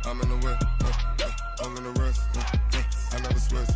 I'm in the whip, I'm in the rush, I never switch.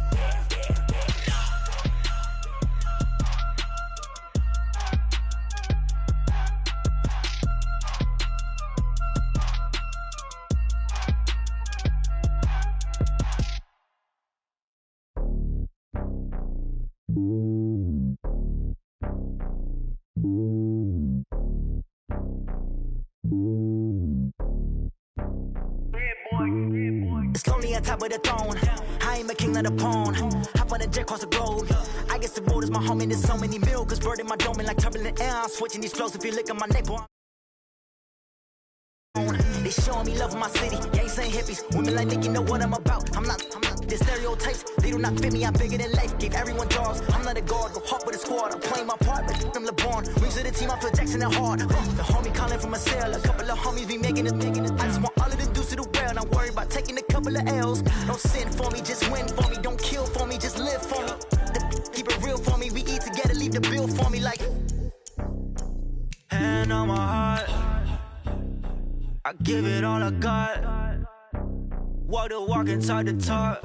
It's lonely on top of the throne. I ain't a king of the pawn. Hop on a jet across the globe. I guess the road is my home and there's so many milkers burning my dome like turbulent air. I'm switching these flows if you look at my neck, boy. They showing me love in my city. Yeah, ain't saying hippies. Women like Nick, you know what I'm about. I'm not. The stereotypes, they do not fit me. I'm bigger than life. Gave everyone jobs. I'm not a guard. Go hard with a squad. I'm playing my part, but I'm LeBron. Wings of the team, I feel Jackson and hard. The homie calling from a cell. A couple of homies be making it. I just want all of the dudes to the well. Not worried about taking a couple of L's. Don't sin for me, just win for me. Don't kill for me, just live for me. Keep it real for me. We eat together, leave the bill for me like. Hand on my heart. I give it all I got. Walk the walk and talk the talk.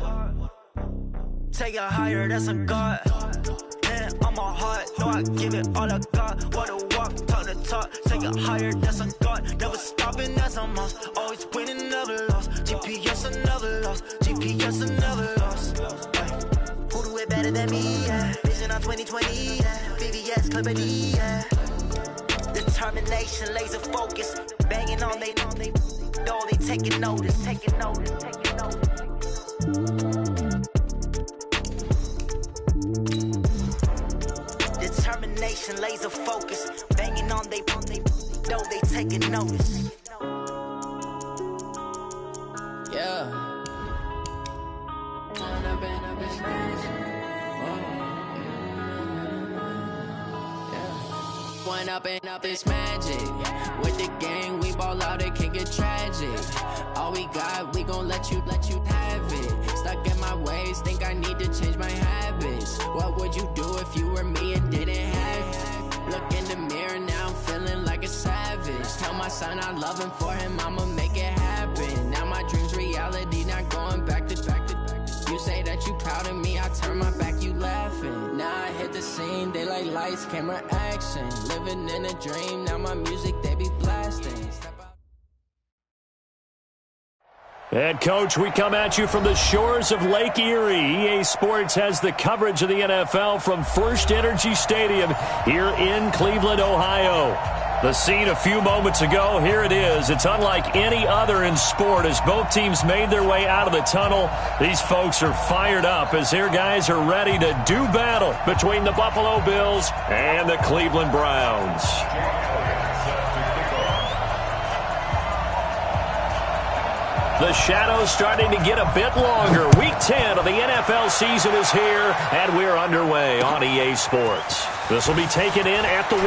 Take it higher, that's a God. Hand on my heart, no, I give it all I got. Walk the walk, talk the talk. Take it higher, that's a God. Never stopping, that's a must. Always winning, never lost. GPS, I never lost. GPS, I never lost. Who do it better than me? Yeah. Vision on 2020. Yeah. VVS, Clippity. Yeah. Determination, laser focus. Banging on they door, they taking notice. Determination, laser focus. Banging on they door, they taking notice. Yeah. One up and up is magic. With the gang, we ball out, it can get tragic. All we got, we gon' let you have it. Stuck in my ways, think I need to change my habits. What would you do if you were me and didn't have it? Look in the mirror, now I'm feeling like a savage. Tell my son I love him, for him I'ma make it happen. Now my dream's reality, not going back to. You say that you proud of me, I turn my back, you laughing. Now I hit the scene, they like lights, camera, action. Living in a dream, now my music, they be blasting. And, Coach, we come at you from the shores of Lake Erie. EA Sports has the coverage of the NFL from First Energy Stadium here in Cleveland, Ohio. The scene a few moments ago, here it is. It's unlike any other in sport as both teams made their way out of the tunnel. These folks are fired up as their guys are ready to do battle between the Buffalo Bills and the Cleveland Browns. The shadow's starting to get a bit longer. Week 10 of the NFL season is here, and we're underway on EA Sports. This will be taken in at the 1.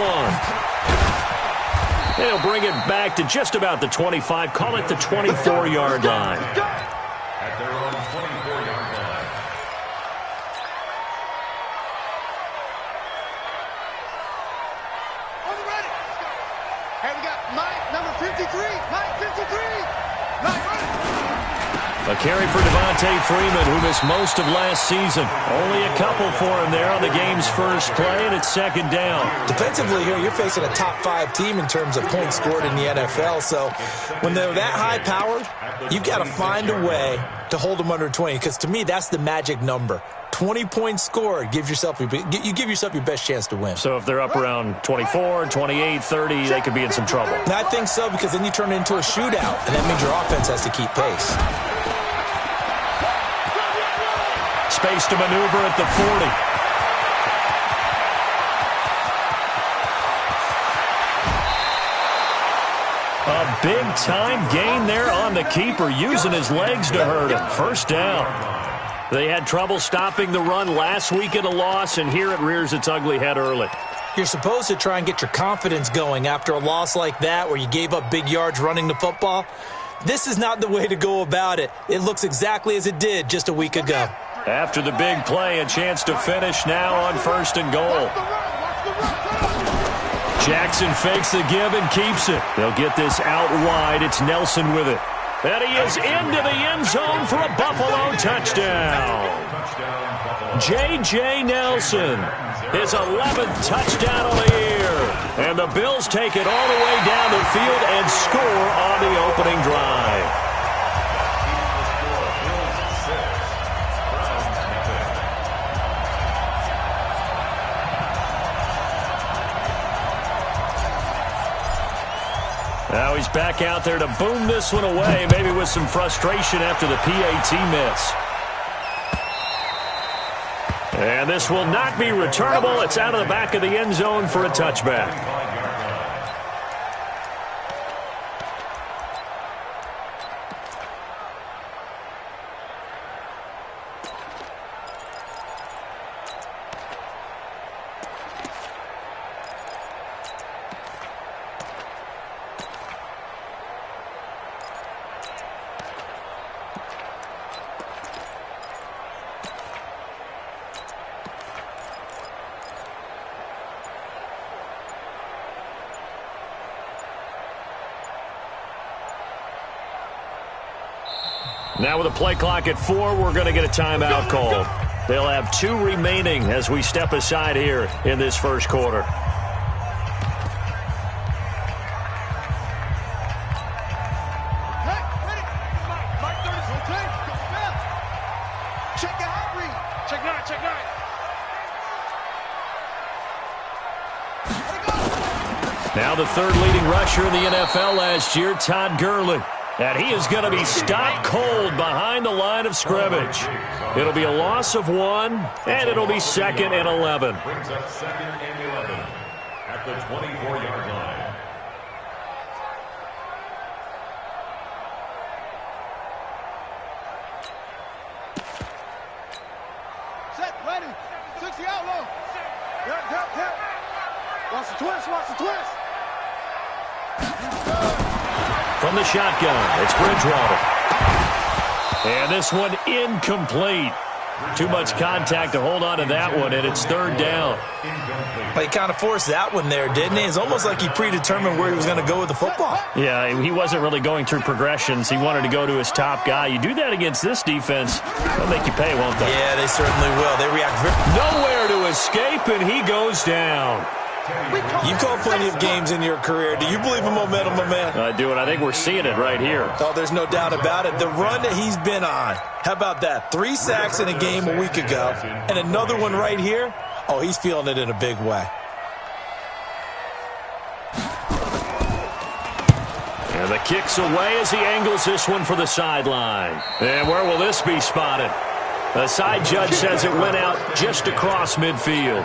They'll bring it back to just about the 25. Call it the 24-yard line. At their own 24-yard line. On the ready. Hey, we got Mike, number 53. Mike, 53. Mike, ready. A carry for Devontae Freeman, who missed most of last season. Only a couple for him there on the game's first play, and it's second down. Defensively here, you're facing a top-5 team in terms of points scored in the NFL. So when they're that high-powered, you've got to find a way to hold them under 20, because to me, that's the magic number. 20 points scored, you give yourself your best chance to win. So if they're up around 24, 28, 30, they could be in some trouble. And I think so, because then you turn it into a shootout, and that means your offense has to keep pace. Space to maneuver at the 40. A big-time gain there on the keeper, using his legs to hurt him. First down. They had trouble stopping the run last week at a loss, and here it rears its ugly head early. You're supposed to try and get your confidence going after a loss like that where you gave up big yards running the football. This is not the way to go about it. It looks exactly as it did just a week ago. After the big play, a chance to finish now on 1st and goal. Jackson fakes the give and keeps it. They'll get this out wide. It's Nelson with it. And he is into the end zone for a Buffalo touchdown. J.J. Nelson, his 11th touchdown of the year. And the Bills take it all the way down the field and score on the opening drive. Now he's back out there to boom this one away, maybe with some frustration after the PAT miss. And this will not be returnable. It's out of the back of the end zone for a touchback. Now with a play clock at 4, we're going to get a timeout called. They'll have 2 remaining as we step aside here in this first quarter. Check the hot read. Check 9, check 9. Now the 3rd leading rusher in the NFL last year, Todd Gurley. And he is going to be stopped cold behind the line of scrimmage. It'll be a loss of 1, and it'll be 2nd and 11. Brings up 2nd and 11 at the 24-yard line. Set, ready. 60 out low. Yep. Watch the twist. From the shotgun, it's Bridgewater. And this one incomplete. Too much contact to hold on to that one, and it's 3rd down. He kind of forced that one there, didn't he? It's almost like he predetermined where he was going to go with the football. Yeah, he wasn't really going through progressions. He wanted to go to his top guy. You do that against this defense, they'll make you pay, won't they? Yeah, they certainly will. They react very... Nowhere to escape, and he goes down. You called plenty of games in your career. Do you believe in momentum, my man? I do, and I think we're seeing it right here. Oh, there's no doubt about it. The run that he's been on. How about that? 3 sacks in a game a week ago, and another one right here. Oh, he's feeling it in a big way. And the kick's away as he angles this one for the sideline. And where will this be spotted? The side judge says it went out just across midfield.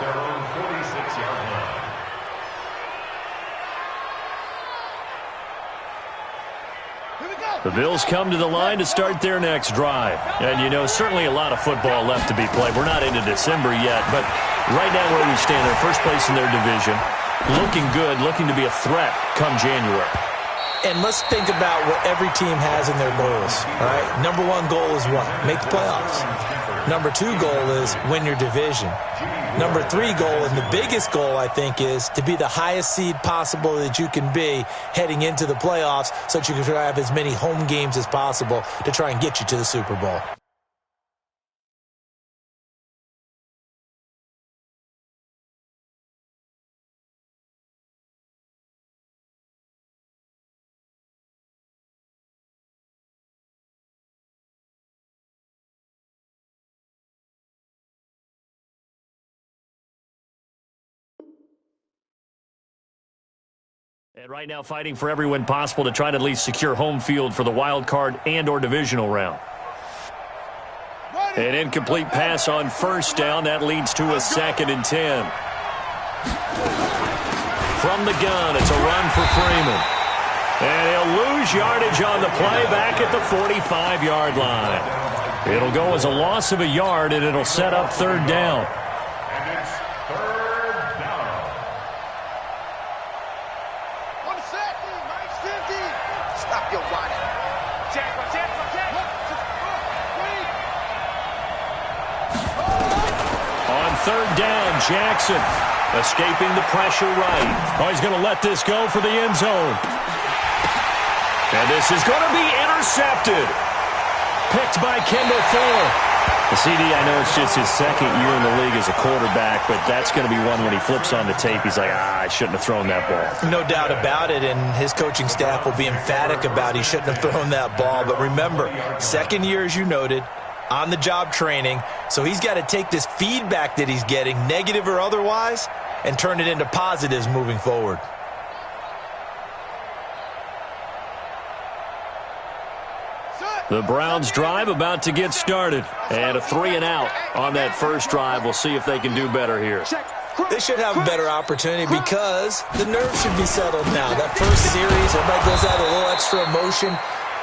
The Bills come to the line to start their next drive. And, you know, certainly a lot of football left to be played. We're not into December yet, but right now where we stand, they're first place in their division, looking good, looking to be a threat come January. And let's think about what every team has in their goals, all right? Number 1 goal is what? Make the playoffs. Number 2 goal is win your division. Number 3 goal, and the biggest goal, I think, is to be the highest seed possible that you can be heading into the playoffs so that you can try to have as many home games as possible to try and get you to the Super Bowl. And right now fighting for every win possible to try to at least secure home field for the wild card and or divisional round. An incomplete pass on first down. That leads to a 2nd and 10. From the gun, it's a run for Freeman. And he'll lose yardage on the play back at the 45-yard line. It'll go as a loss of a yard, and it'll set up 3rd down. On 3rd down, Jackson escaping the pressure right. Oh, he's going to let this go for the end zone. And this is going to be intercepted. Picked by Kendall Fuller. The CD, I know it's just his second year in the league as a quarterback, but that's going to be one when he flips on the tape. He's like, I shouldn't have thrown that ball. No doubt about it, and his coaching staff will be emphatic about he shouldn't have thrown that ball. But remember, second year, as you noted, on-the-job training, so he's got to take this feedback that he's getting, negative or otherwise, and turn it into positives moving forward. The Browns drive about to get started. And a 3-and-out on that first drive. We'll see if they can do better here. They should have a better opportunity because the nerves should be settled now. That first series, everybody goes out a little extra emotion.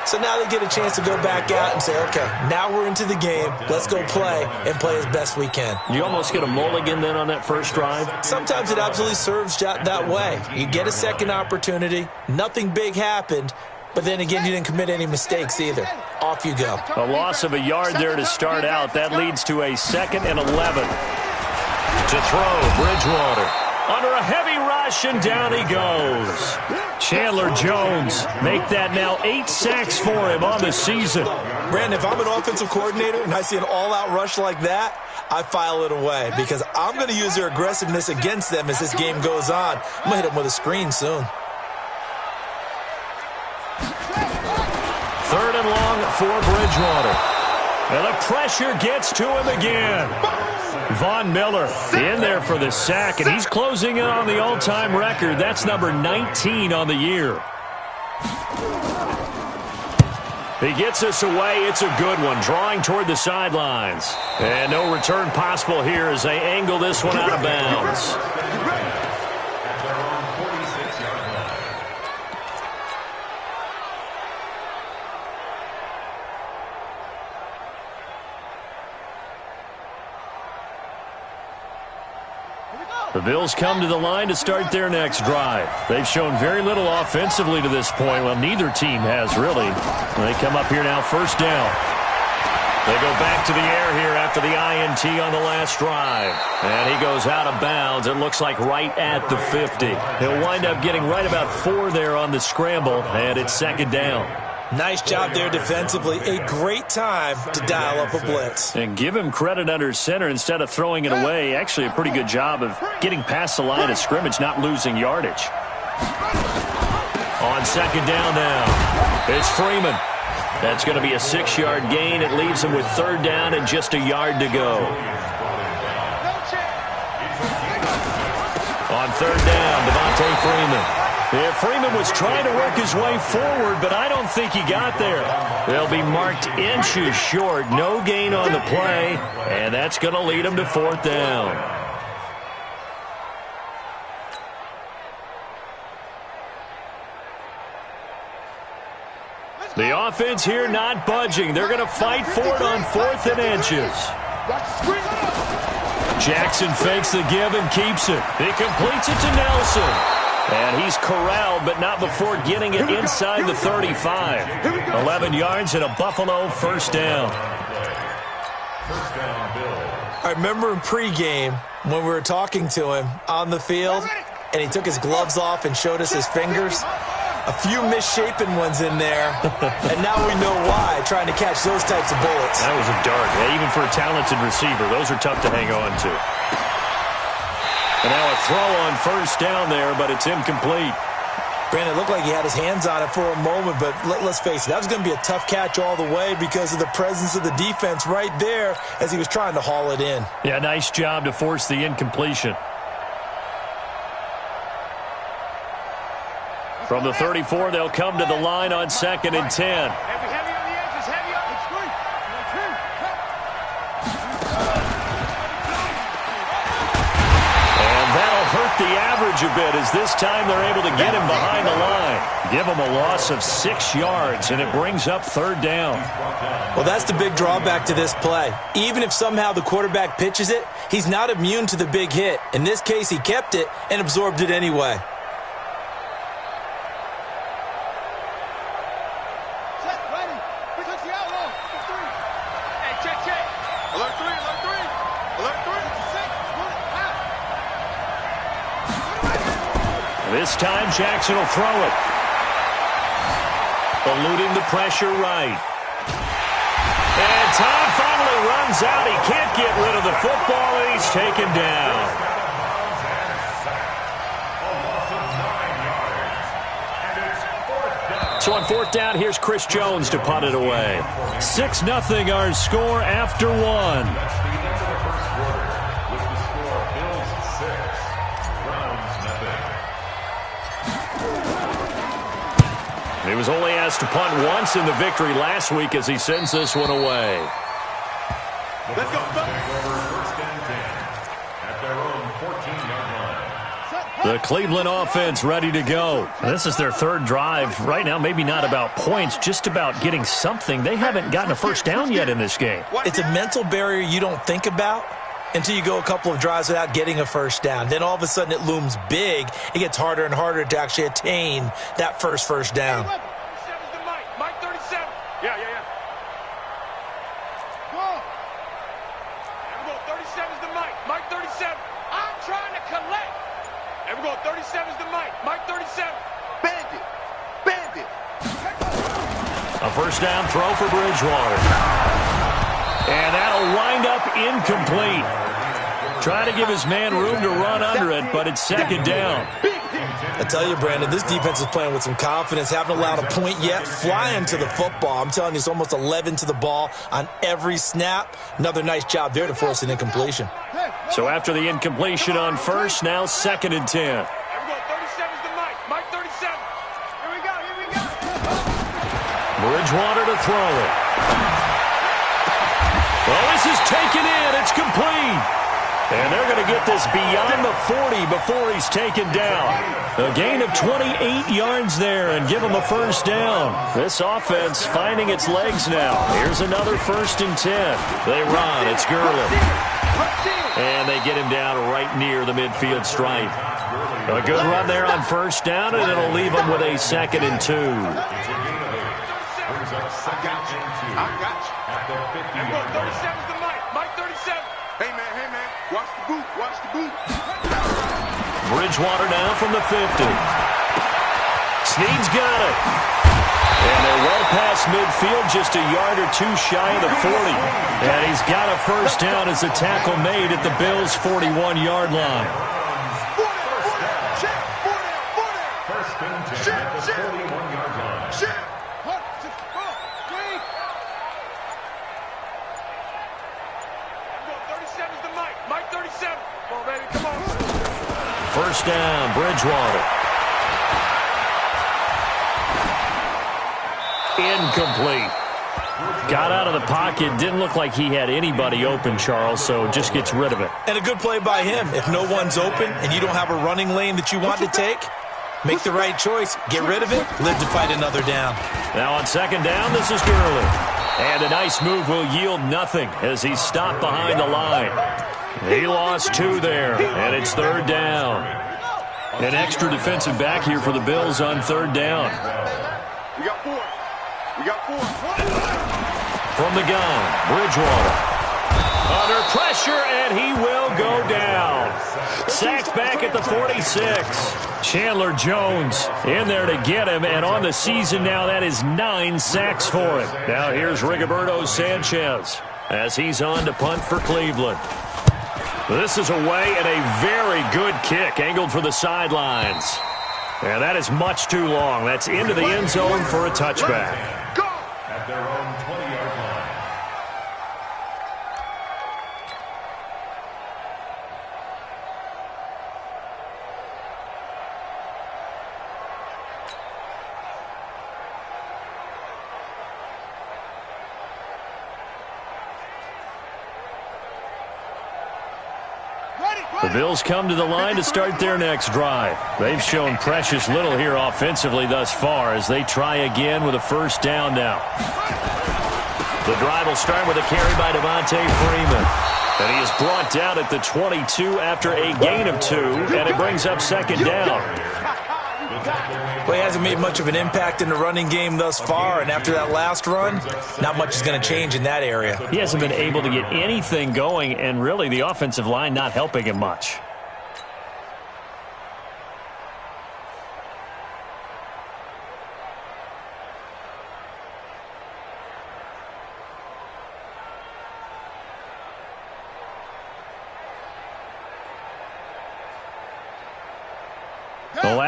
So now they get a chance to go back out and say, okay, now we're into the game. Let's go play and play as best we can. You almost get a mulligan then on that first drive? Sometimes it absolutely serves that way. You get a second opportunity. Nothing big happened. But then again, you didn't commit any mistakes either. Off you go. A loss of a yard there to start out. That leads to a 2nd and 11. To throw, Bridgewater. Under a heavy rush, and down he goes. Chandler Jones make that now 8 sacks for him on the season. Brandon, if I'm an offensive coordinator and I see an all-out rush like that, I file it away because I'm going to use their aggressiveness against them as this game goes on. I'm going to hit them with a screen soon. 3rd and long for Bridgewater. And the pressure gets to him again. Von Miller in there for the sack, and he's closing in on the all-time record. That's number 19 on the year. He gets us away. It's a good one, drawing toward the sidelines. And no return possible here as they angle this one out of bounds. The Bills come to the line to start their next drive. They've shown very little offensively to this point. Well, neither team has, really. They come up here now, first down. They go back to the air here after the INT on the last drive. And he goes out of bounds, it looks like right at the 50. He'll wind up getting right about 4 there on the scramble, and it's 2nd down. Nice job there defensively. A great time to dial up a blitz. And give him credit under center instead of throwing it away. Actually, a pretty good job of getting past the line of scrimmage, not losing yardage. On 2nd down now, it's Freeman. That's going to be a 6-yard gain. It leaves him with 3rd down and just a yard to go. On 3rd down, Devontae Freeman. Yeah, Freeman was trying to work his way forward, but I don't think he got there. They'll be marked inches short. No gain on the play, and that's going to lead him to 4th down. The offense here not budging. They're going to fight for it on 4th and inches. Jackson fakes the give and keeps it. He completes it to Nelson. And he's corralled, but not before getting it inside the 35. 11 yards and a Buffalo 1st down. I remember in pregame when we were talking to him on the field, and he took his gloves off and showed us his fingers. A few misshapen ones in there, and now we know why, trying to catch those types of bullets. That was a dart. Yeah, even for a talented receiver, those are tough to hang on to. And now a throw on 1st down there, but it's incomplete. Brandon, it looked like he had his hands on it for a moment, but let's face it, that was going to be a tough catch all the way because of the presence of the defense right there as he was trying to haul it in. Yeah, nice job to force the incompletion. From the 34, they'll come to the line on 2nd and 10. Hurt the average a bit as this time they're able to get him behind the line. Give him a loss of 6 yards, and it brings up 3rd down. Well, that's the big drawback to this play. Even if somehow the quarterback pitches it, he's not immune to the big hit. In this case, he kept it and absorbed it anyway. This time, Jackson will throw it. eluding the pressure right. And time finally runs out. He can't get rid of the football, and he's taken down. So on fourth down, here's Chris Jones to punt it away. 6-0 our score after one. He was only asked to punt once in the victory last week as he sends this one away. Let's go. First and 10 at their own 14-yard line. The Cleveland offense ready to go. This is their third drive. Right now, maybe not about points, just about getting something. They haven't gotten a first down yet in this game. It's a mental barrier you don't think about until you go a couple of drives without getting a first down. Then all of a sudden it looms big. It gets harder and harder to actually attain that first down. 37's the Mike. Mike 37. Yeah. Go. There we go. 37's the Mike. Mike 37. I'm trying to collect. There we go. 37's the Mike. Mike 37. Bandit. A first down throw for Bridgewater. And that'll wind up incomplete. Trying to give his man room to run under it, but it's second down. I tell you, Brandon, this defense is playing with some confidence. Haven't allowed a point yet. Flying to the football. I'm telling you, it's almost 11 to the ball on every snap. Another nice job there to force an incompletion. So after the incompletion on first, now second and 10. There we go. 37's the Mike. Mike 37. Here we go. Bridgewater to throw it. Well, this is taken in. It's complete. And they're going to get this beyond the 40 before he's taken down. A gain of 28 yards there and give him a first down. This offense finding its legs now. Here's another first and 10. They run. It's Gurley. And they get him down right near the midfield stripe. A good run there on first down, and it'll leave him with a second and 2. I got you. At the 50-yard line. 37's the Mike. Mike 37. Hey, man. Watch the boot. Bridgewater now from the 50. Snead's got it. And they're well past midfield, just a yard or two shy of the 40. And he's got a first down as the tackle made at the Bills' 41-yard line. First and 10 at the 41-yard line. First down, Bridgewater. Incomplete. Got out of the pocket. Didn't look like he had anybody open, Charles, so just gets rid of it. And a good play by him. If no one's open and you don't have a running lane that you want to take, make the right choice. Get rid of it. Live to fight another down. Now on second down, this is Gurley. And a nice move will yield nothing as he's stopped behind the line. He lost 2 there, and it's third down. An extra defensive back here for the Bills on third down. We got 4. From the gun, Bridgewater. Under pressure, and he will go down. Sacked back at the 46. Chandler Jones in there to get him, and on the season now, that is 9 sacks for him. Now here's Rigoberto Sanchez as he's on to punt for Cleveland. This is away and a very good kick angled for the sidelines. And that is much too long. That's into the end zone for a touchback. At their own 20-yard line. The Bills come to the line to start their next drive. They've shown precious little here offensively thus far as they try again with a first down now. The drive will start with a carry by Devontae Freeman. And he is brought down at the 22 after a gain of 2, and it brings up second down. Well, he hasn't made much of an impact in the running game thus far, and after that last run, not much is going to change in that area. He hasn't been able to get anything going, and really the offensive line not helping him much.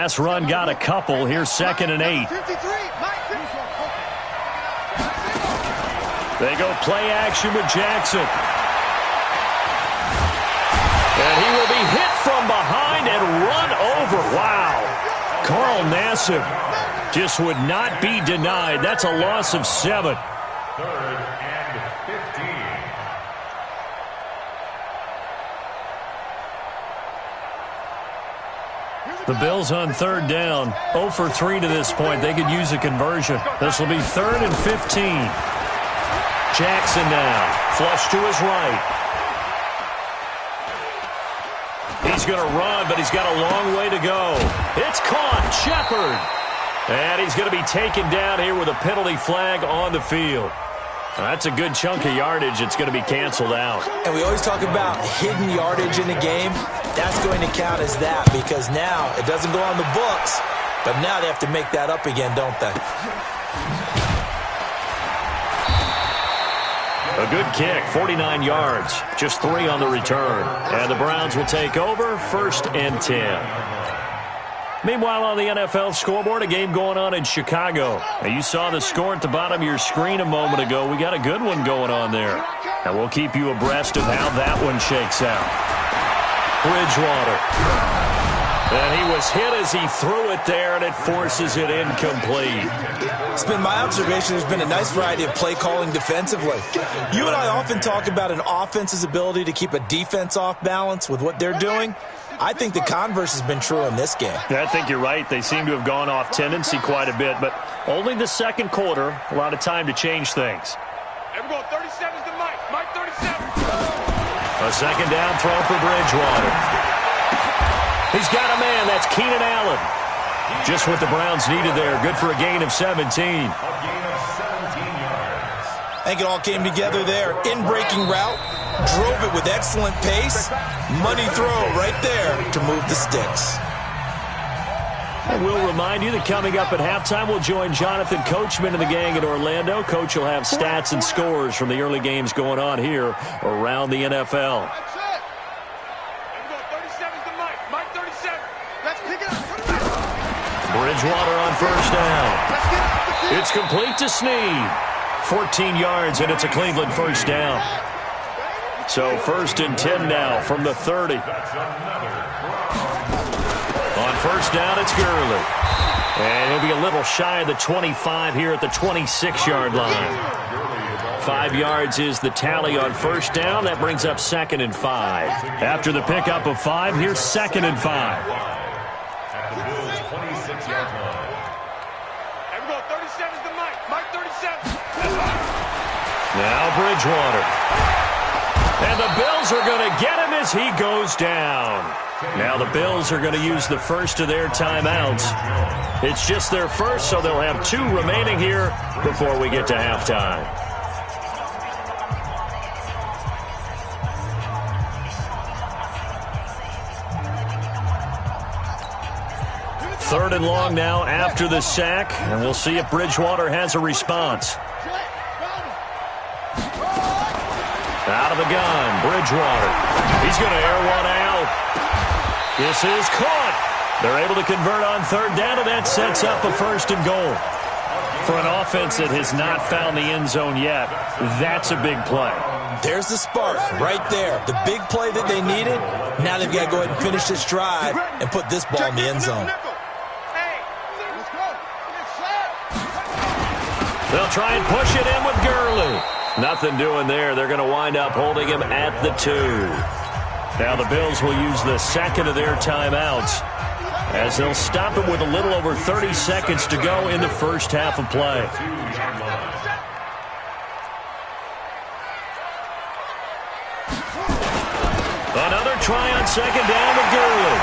Last run got a couple. Here's 2nd and 8. They go play action with Jackson. And he will be hit from behind and run over. Wow. Carl Nassib just would not be denied. That's a loss of 7. 3rd and 15. The Bills on 3rd down. 0 for 3 to this point. They could use a conversion. This will be 3rd and 15. Jackson now. Flush to his right. He's going to run, but he's got a long way to go. It's caught. Shepard. And he's going to be taken down here with a penalty flag on the field. That's a good chunk of yardage. It's going to be canceled out. And we always talk about hidden yardage in the game. That's going to count as that because now it doesn't go on the books, but now they have to make that up again, don't they? A good kick, 49 yards, just 3 on the return. And the Browns will take over, 1st and 10. Meanwhile, on the NFL scoreboard, a game going on in Chicago. Now, you saw the score at the bottom of your screen a moment ago. We got a good one going on there. And we'll keep you abreast of how that one shakes out. Bridgewater. And he was hit as he threw it there, and it forces it incomplete. It's been my observation there's been a nice variety of play calling defensively. You and I often talk about an offense's ability to keep a defense off balance with what they're doing. I think the converse has been true in this game. Yeah, I think you're right. They seem to have gone off tendency quite a bit, but only the second quarter, a lot of time to change things. And we're going 37's to Mike. Mike 37. A 2nd down throw for Bridgewater. He's got a man. That's Keenan Allen. Just what the Browns needed there. Good for a gain of 17. A gain of 17 yards. I think it all came together there. In-breaking route. Drove it with excellent pace. Money throw right there to move the sticks. And we'll remind you that coming up at halftime, we'll join Jonathan Coachman and the gang in Orlando. Coach will have stats and scores from the early games going on here around the NFL. Bridgewater on 1st down. It's complete to Snead. 14 yards, and it's a Cleveland 1st down. So 1st and 10 now from the 30. On 1st down, it's Gurley. And he'll be a little shy of the 25 here at the 26-yard line. 5 yards is the tally on 1st down. That brings up 2nd and 5. After the pickup of 5, here's 2nd and 5. At the Bills' 26-yard line. And we're going 37's to Mike. Mike 37. Now Bridgewater. And the Bills are going to get him as he goes down. Now the Bills are going to use the first of their timeouts. It's just their first, so they'll have 2 remaining here before we get to halftime. Third and long now after the sack, and we'll see if Bridgewater has a response. Out of the gun, Bridgewater. He's going to air one out. This is caught. They're able to convert on 3rd down, and that sets up a 1st and goal. For an offense that has not found the end zone yet, that's a big play. There's the spark right there. The big play that they needed. Now they've got to go ahead and finish this drive and put this ball in the end zone. They'll try and push it in with Gurley. Nothing doing there. They're going to wind up holding him at the 2. Now the Bills will use the 2nd of their timeouts as they'll stop him with a little over 30 seconds to go in the first half of play. Another try on 2nd down with Gurley.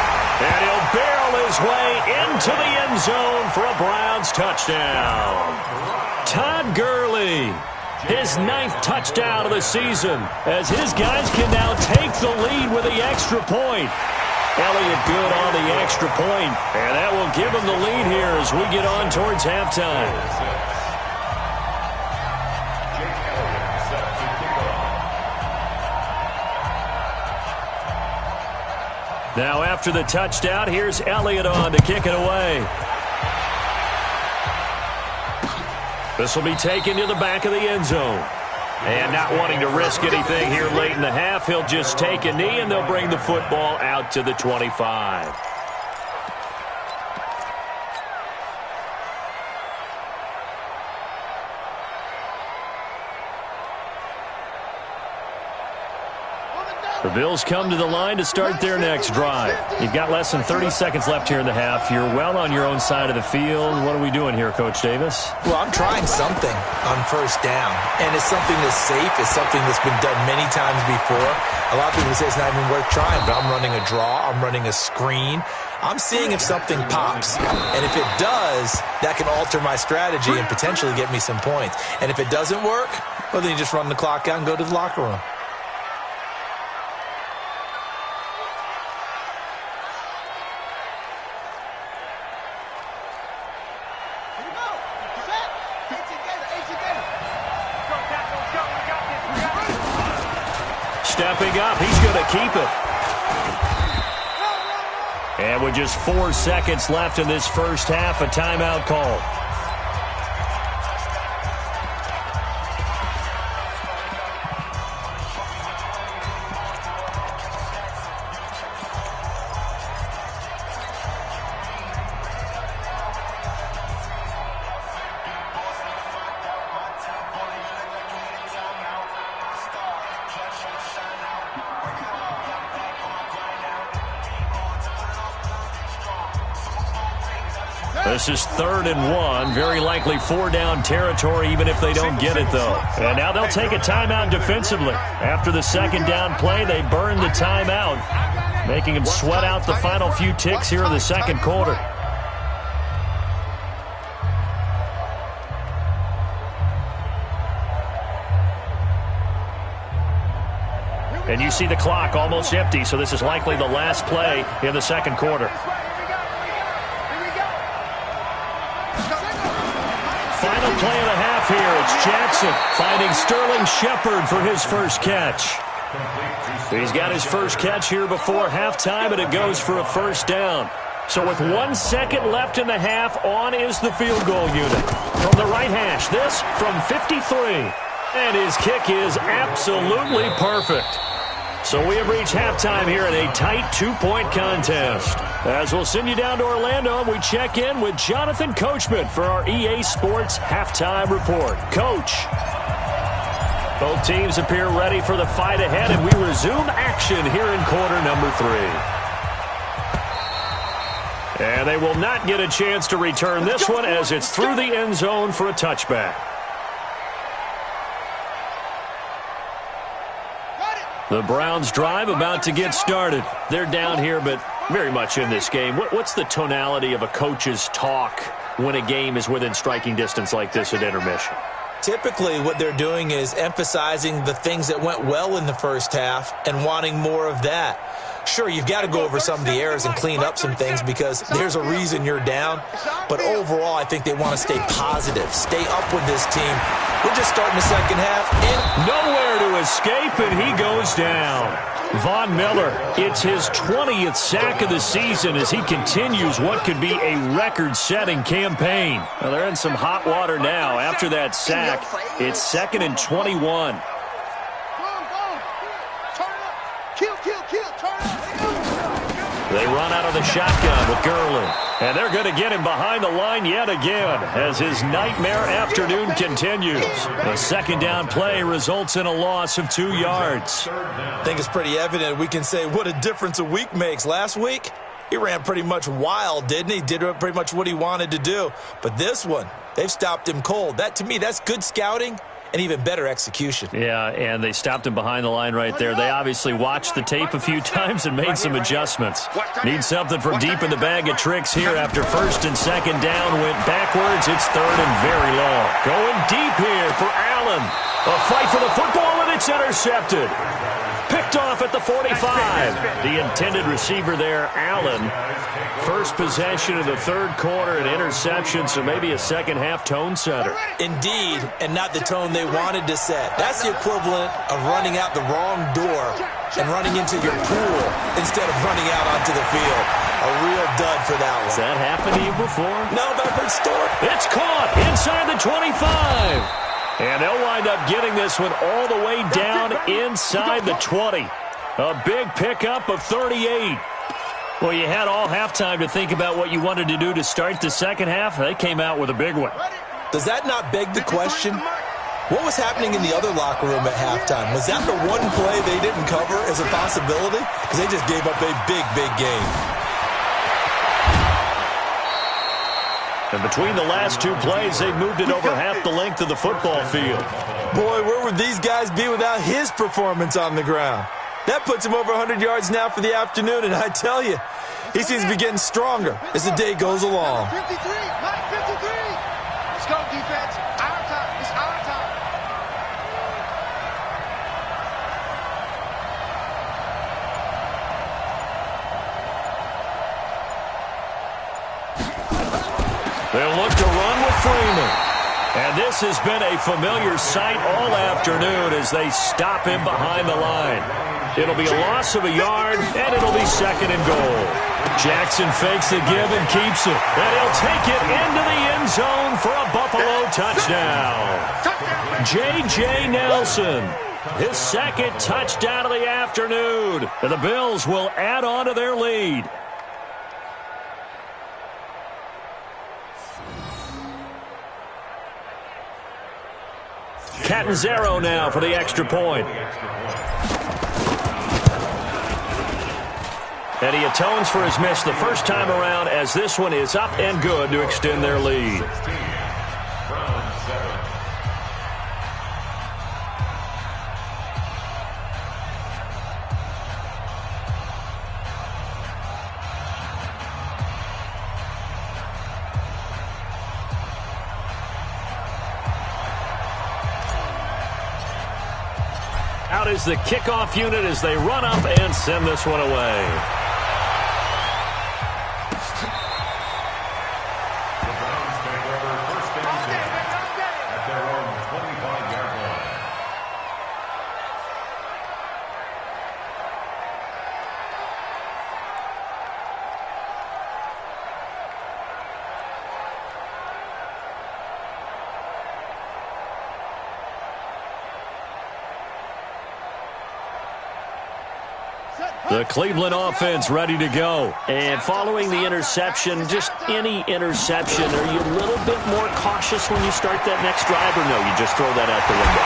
And he'll barrel his way into the end zone for a Browns touchdown. Todd Gurley. His 9th touchdown of the season as his guys can now take the lead with the extra point. Elliott good on the extra point, and that will give him the lead here as we get on towards halftime. Now after the touchdown, here's Elliott on to kick it away. This will be taken to the back of the end zone. And not wanting to risk anything here late in the half, he'll just take a knee and they'll bring the football out to the 25. The Bills come to the line to start their next drive. You've got less than 30 seconds left here in the half. You're well on your own side of the field. What are we doing here, Coach Davis? Well, I'm trying something on first down, and it's something that's safe. It's something that's been done many times before. A lot of people say it's not even worth trying, but I'm running a draw. I'm running a screen. I'm seeing if something pops, and if it does, that can alter my strategy and potentially get me some points. And if it doesn't work, well, then you just run the clock out and go to the locker room. Stepping up, he's going to keep it. And with just 4 seconds left in this first half, a timeout call. This is 3rd and 1. Very likely 4-down territory, even if they don't get it, though. And now they'll take a timeout defensively. After the 2nd down play, they burn the timeout, making them sweat out the final few ticks here in the 2nd quarter. And you see the clock almost empty, so this is likely the last play in the 2nd quarter. Final play of the half here. It's Jackson finding Sterling Shepard for his first catch. He's got his first catch here before halftime, and it goes for a first down. So with 1 second left in the half, on is the field goal unit. From the right hash, this from 53. And his kick is absolutely perfect. So we have reached halftime here in a tight 2-point contest. As we'll send you down to Orlando, and we check in with Jonathan Coachman for our EA Sports Halftime Report. Coach. Both teams appear ready for the fight ahead, and we resume action here in quarter number 3. And they will not get a chance to return this one as it's through the end zone for a touchback. The Browns drive about to get started. They're down here, but very much in this game. What's the tonality of a coach's talk when a game is within striking distance like this at intermission? Typically, what they're doing is emphasizing the things that went well in the first half and wanting more of that. Sure, you've got to go over some of the errors and clean up some things because there's a reason you're down. But overall, I think they want to stay positive, stay up with this team. We're just starting the second half. Nowhere to escape, and he goes down. Von Miller, it's his 20th sack of the season as he continues what could be a record-setting campaign. Well, they're in some hot water now. After that sack, it's 2nd and 21. They run out of the shotgun with Gurley. And they're going to get him behind the line yet again as his nightmare afternoon continues. The 2nd down play results in a loss of 2 yards. I think it's pretty evident. We can say what a difference a week makes. Last week, he ran pretty much wild, didn't he? Did pretty much what he wanted to do. But this one, they've stopped him cold. That, to me, that's good scouting and even better execution. Yeah, and they stopped him behind the line right there. They obviously watched the tape a few times and made some adjustments. Need something from deep in the bag of tricks here after 1st and 2nd down. Went backwards. It's 3rd and very long. Going deep here for Allen. A fight for the football, and It's intercepted. Picked off at the 45. The intended receiver there, Allen. First possession of the third quarter, an interception, so maybe a second-half tone setter. Indeed, and not the tone they wanted to set. That's the equivalent of running out the wrong door and running into your pool instead of running out onto the field. A real dud for that one. Has that happened to you before? No, but I've heard stories. It's caught inside the 25. And they'll wind up getting this one all the way down inside the 20. A big pickup of 38. Well, you had all halftime to think about what you wanted to do to start the second half. They came out with a big one. Does that not beg the question? What was happening in the other locker room at halftime? Was that the one play they didn't cover as a possibility? Because they just gave up a big, big game. And between the last two plays, they've moved it over half the length of the football field. Boy, where would these guys be without his performance on the ground? That puts him over 100 yards now for the afternoon, and I tell you, he seems to be getting stronger as the day goes along. 53, Mike 53. Let's go, defense. Our time. It's our time. They'll look to run with Freeman. And this has been a familiar sight all afternoon as they stop him behind the line. It'll be a loss of a yard, and it'll be second and goal. Jackson fakes the give and keeps it. And he'll take it into the end zone for a Buffalo touchdown. J.J. Nelson, his second touchdown of the afternoon. And the Bills will add on to their lead. Catanzaro now for the extra point. And he atones for his miss the first time around as this one is up and good to extend their lead. Out is the kickoff unit as they run up and send this one away. The Cleveland offense ready to go. And following the interception, just any interception, are you a little bit more cautious when you start that next drive, or no, you just throw that out the window?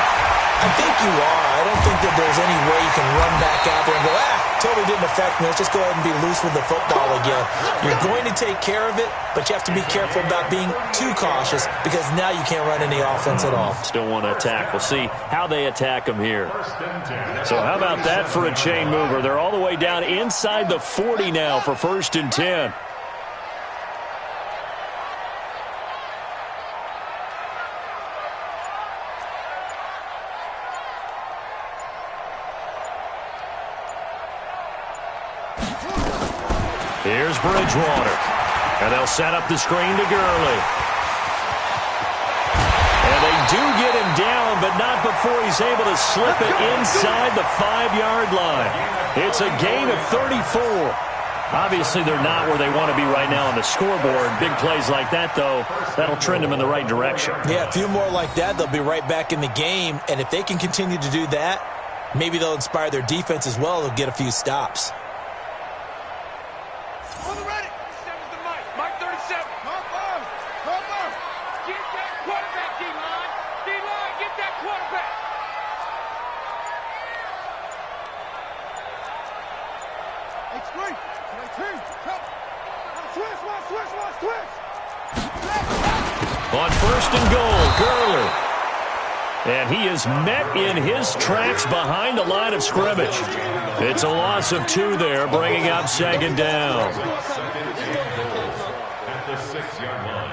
I think you are. I don't think that there's any way you can run back out there and go, totally didn't affect me. Let's just go ahead and be loose with the football again. You're going to take care of it, but you have to be careful about being too cautious because now you can't run any offense at all. Still want to attack. We'll see how they attack them here. So how about that for a chain mover? They're all the way down inside the 40 now for 1st and 10. Here's Bridgewater. And they'll set up the screen to Gurley. And they do get him down, but not before he's able to slip it inside the 5-yard line. It's a gain of 34. Obviously, they're not where they want to be right now on the scoreboard. Big plays like that, though, that'll trend them in the right direction. Yeah, a few more like that, they'll be right back in the game. And if they can continue to do that, maybe they'll inspire their defense as well. They'll get a few stops. On 1st and goal, Gurley. And he is met in his tracks behind the line of scrimmage. It's a loss of 2 there, bringing up 2nd down. At the 6-yard line.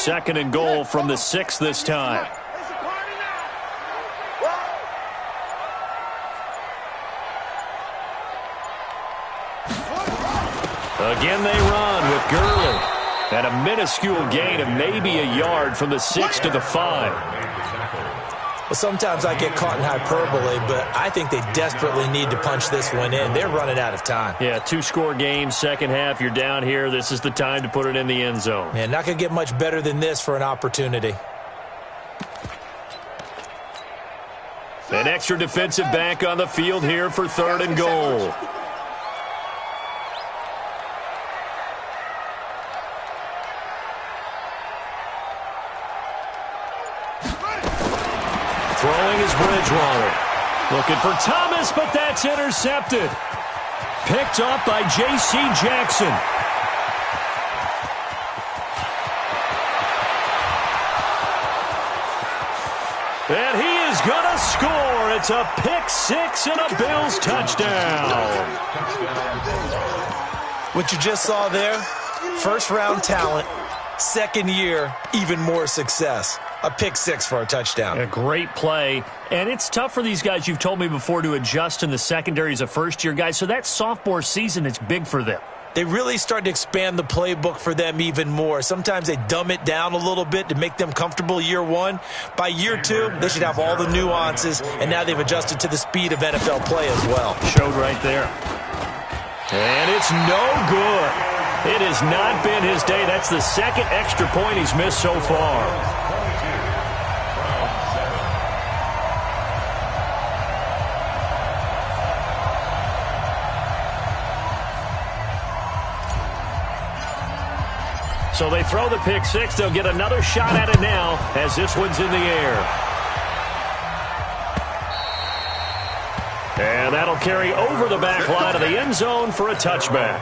2nd and goal from the 6 this time. Again they run with Gurley. And a minuscule gain of maybe a yard from the 6 to the 5. Well, sometimes I get caught in hyperbole, but I think they desperately need to punch this one in. They're running out of time. Yeah, 2-score game, second half. You're down here. This is the time to put it in the end zone. Yeah, not going to get much better than this for an opportunity. An extra defensive back on the field here for 3rd and goal. Throwing is Bridgewater. Looking for Thomas, but that's intercepted. Picked up by J.C. Jackson. And he is going to score. It's a pick 6 and a Bills touchdown. What you just saw there, first-round talent, second year, even more success. A pick 6 for a touchdown. A great play. And it's tough for these guys, you've told me before, to adjust in the secondary as a first-year guy. So that sophomore season, it's big for them. They really start to expand the playbook for them even more. Sometimes they dumb it down a little bit to make them comfortable year 1. By year 2, they should have all the nuances, and now they've adjusted to the speed of NFL play as well. Showed right there. And it's no good. It has not been his day. That's the second extra point he's missed so far. So they throw the pick 6. They'll get another shot at it now as this one's in the air. And that'll carry over the back line of the end zone for a touchback.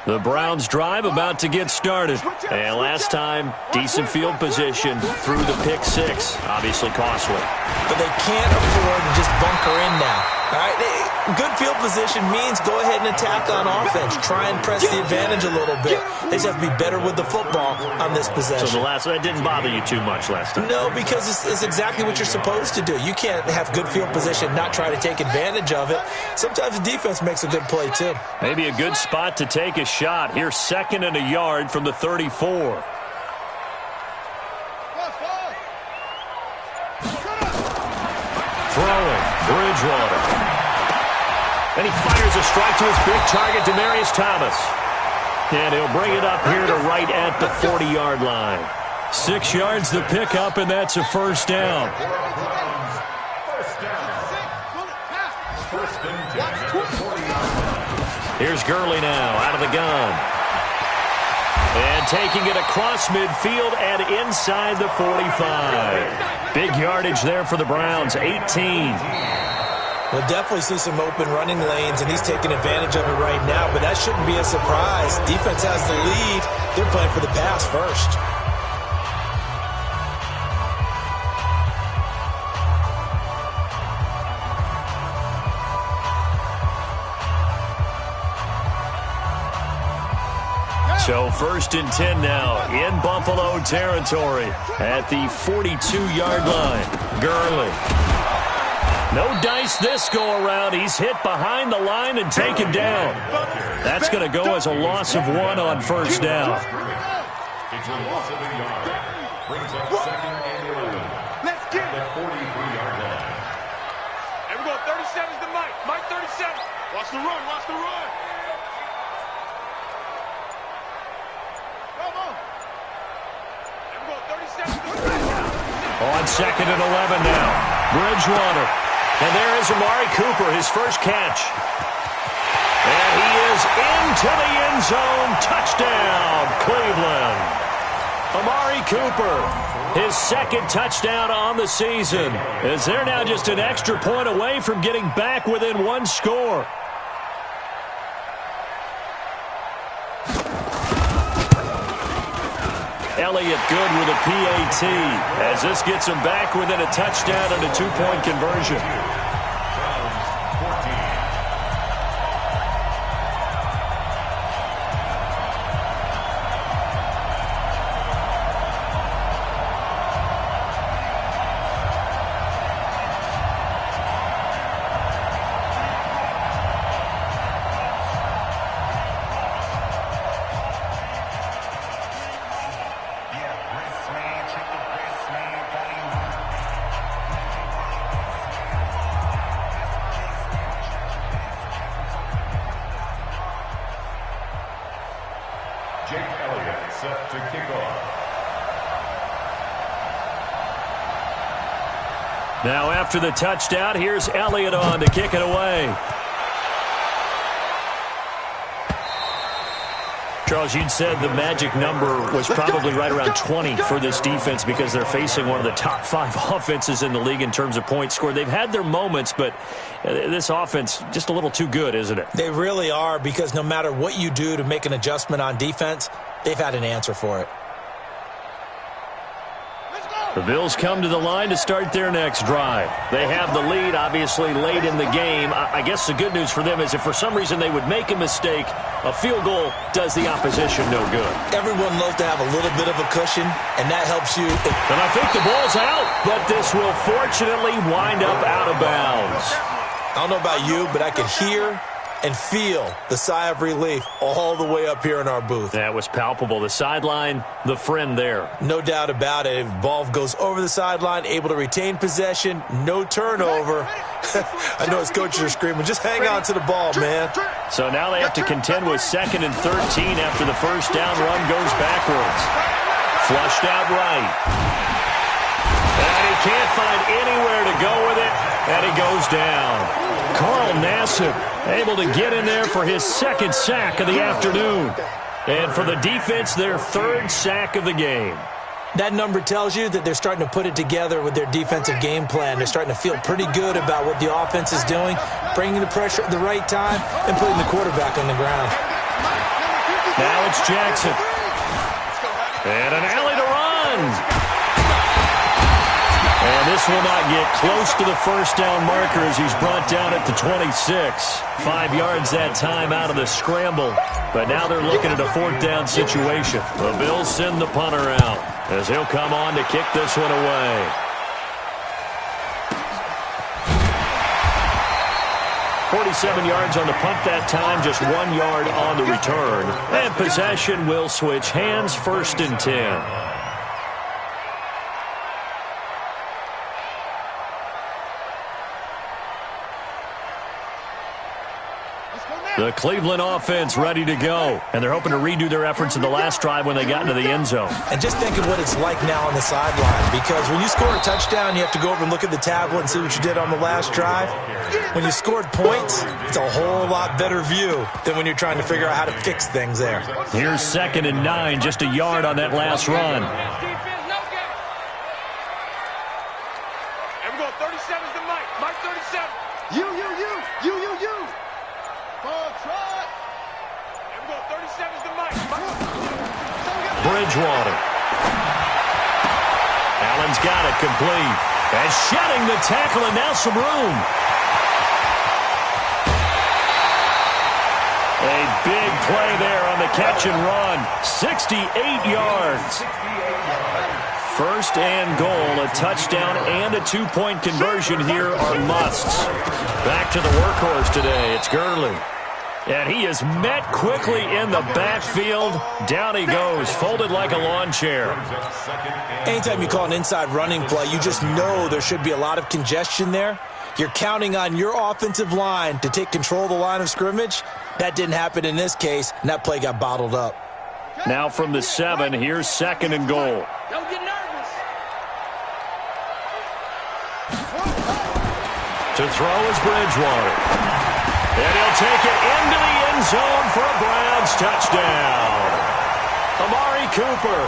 The Browns drive about to get started. And last time, decent field position through the pick 6. Obviously costly. But they can't afford to just bunker in now. All right, good field position means go ahead and attack on offense. Try and press the advantage a little bit. They just have to be better with the football on this possession. So that didn't bother you too much last time? No, because it's exactly what you're supposed to do. You can't have good field position, not try to take advantage of it. Sometimes the defense makes a good play, too. Maybe a good spot to take a shot. Here's 2nd and a yard from the 34. Throwing, Bridgewater. And he fires a strike to his big target, Demaryius Thomas. And he'll bring it up here to right at the 40-yard line. 6 yards to pick up, and that's a first down. Here's Gurley now out of the gun. And taking it across midfield and inside the 45. Big yardage there for the Browns, 18. We'll definitely see some open running lanes, and he's taking advantage of it right now, but that shouldn't be a surprise. Defense has the lead. They're playing for the pass first. So 1st and 10 now in Buffalo territory at the 42-yard line. Gurley. No dice this go-around. He's hit behind the line and taken down. That's going to go as a loss of 1 on first down. It's a loss of a yard. Brings up 2nd and 11. Let's get The 43-yard line. And we're going 37's to Mike. Mike 37. Watch the run. Watch the run. Come on. And we're going 37's to On 2nd and 11 now. Bridgewater. And there is Amari Cooper, his first catch. And he is into the end zone. Touchdown, Cleveland. Amari Cooper, his 2nd touchdown on the season, as they're now just an extra point away from getting back within 1 score. Elliott good with a PAT as this gets him back within a touchdown and a two-point conversion. Set to kick off. Now after the touchdown, here's Elliott on to kick it away. Charles, you'd said the magic number was probably right around 20 for this defense because they're facing one of the top 5 offenses in the league in terms of points scored. They've had their moments, but this offense just a little too good, isn't it? They really are, because no matter what you do to make an adjustment on defense, they've had an answer for it. The Bills come to the line to start their next drive. They have the lead, obviously, late in the game. I guess the good news for them is if for some reason they would make a mistake, a field goal does the opposition no good. Everyone loves to have a little bit of a cushion, and that helps you. And I think the ball's out, but this will fortunately wind up out of bounds. I don't know about you, but I could hear and feel the sigh of relief all the way up here in our booth. That was palpable. The sideline, the friend there. No doubt about it. If the ball goes over the sideline, able to retain possession, no turnover. I know his coaches are screaming, just hang on to the ball, man. So now they have to contend with 2nd and 13 after the first down run goes backwards. Flushed out right. And he can't find anywhere to go with it, and he goes down. Carl Nassib able to get in there for his 2nd sack of the afternoon. And for the defense, their 3rd sack of the game. That number tells you that they're starting to put it together with their defensive game plan. They're starting to feel pretty good about what the offense is doing, bringing the pressure at the right time, and putting the quarterback on the ground. Now it's Jackson. And an alley to run. And this will not get close to the first down marker as he's brought down at the 26. 5 yards that time out of the scramble. But now they're looking at a 4th down situation. The Bills send the punter out as he'll come on to kick this one away. .47 yards on the punt that time, just 1 yard on the return. And possession will switch hands, 1st and 10. The Cleveland offense ready to go. And they're hoping to redo their efforts in the last drive when they got into the end zone. And just think of what it's like now on the sideline. Because when you score a touchdown, you have to go over and look at the tablet and see what you did on the last drive. When you scored points, it's a whole lot better view than when you're trying to figure out how to fix things there. Here's 2nd and 9, just a yard on that last run. And we go 37's to Mike. Mike 37. You. Bridgewater. Allen's got it complete. And shedding the tackle, and now some room. A big play there on the catch and run. 68 yards. 1st and goal, a touchdown and a 2-point conversion here are musts. Back to the workhorse today. It's Gurley. And he is met quickly in the backfield. Down he goes, folded like a lawn chair. Anytime you call an inside running play, you just know there should be a lot of congestion there. You're counting on your offensive line to take control of the line of scrimmage. That didn't happen in this case, and that play got bottled up. Now from the 7, here's 2nd and goal. Don't get nervous. To throw is Bridgewater. And he'll take it into the end zone for a Browns touchdown. Amari Cooper,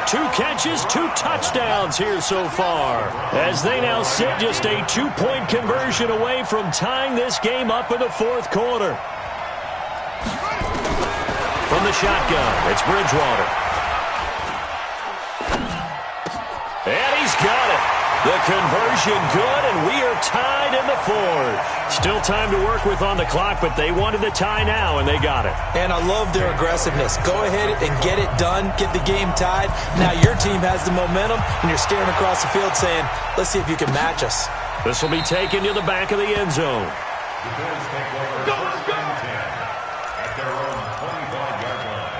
2 catches, 2 touchdowns here so far. As they now sit just a 2-point conversion away from tying this game up in the 4th quarter. From the shotgun, it's Bridgewater. The conversion good, and we are tied in the fourth. Still time to work with on the clock, but they wanted the tie now, and they got it. And I love their aggressiveness. Go ahead and get it done, get the game tied. Now your team has the momentum, and you're staring across the field saying, let's see if you can match us. This will be taken to the back of the end zone. The Bills take over first and 10 at their own 25-yard line.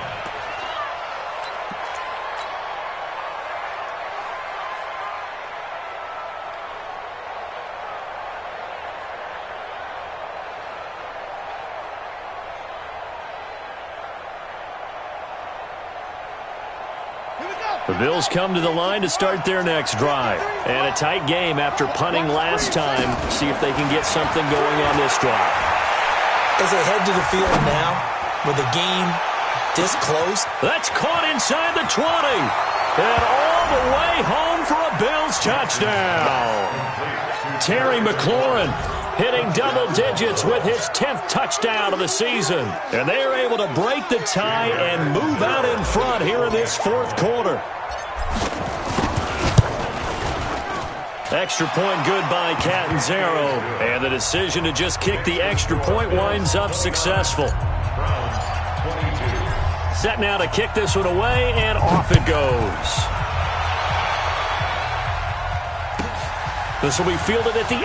The Bills come to the line to start their next drive. And a tight game after punting last time. See if they can get something going on this drive. As they head to the field now, with the game this close. That's caught inside the 20. And all the way home for a Bills touchdown. Terry McLaurin hitting double digits with his 10th touchdown of the season. And they are able to break the tie and move out in front here in this fourth quarter. Extra point good by Catanzaro. And the decision to just kick the extra point winds up successful. Set now to kick this one away, and off it goes. This will be fielded at the 8.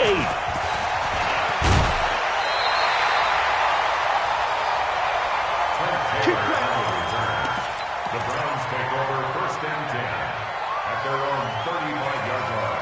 The Browns take over first and 10 at their own 35-yard line.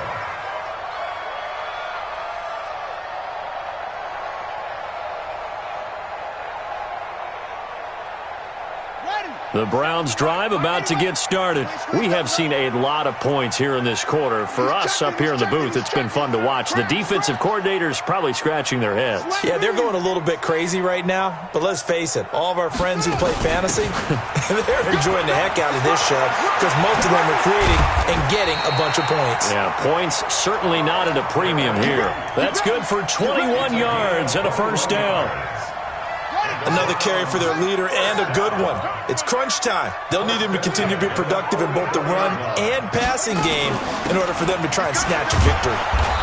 The Browns drive about to get started. We have seen a lot of points here in this quarter. For us up here in the booth, it's been fun to watch. The defensive coordinators probably scratching their heads. Yeah, they're going a little bit crazy right now. But let's face it, all of our friends who play fantasy, they're enjoying the heck out of this show because most of them are creating and getting a bunch of points. Yeah, points certainly not at a premium here. That's good for 21 yards and a first down. Another carry for their leader and a good one. It's crunch time. They'll need him to continue to be productive in both the run and passing game in order for them to try and snatch a victory.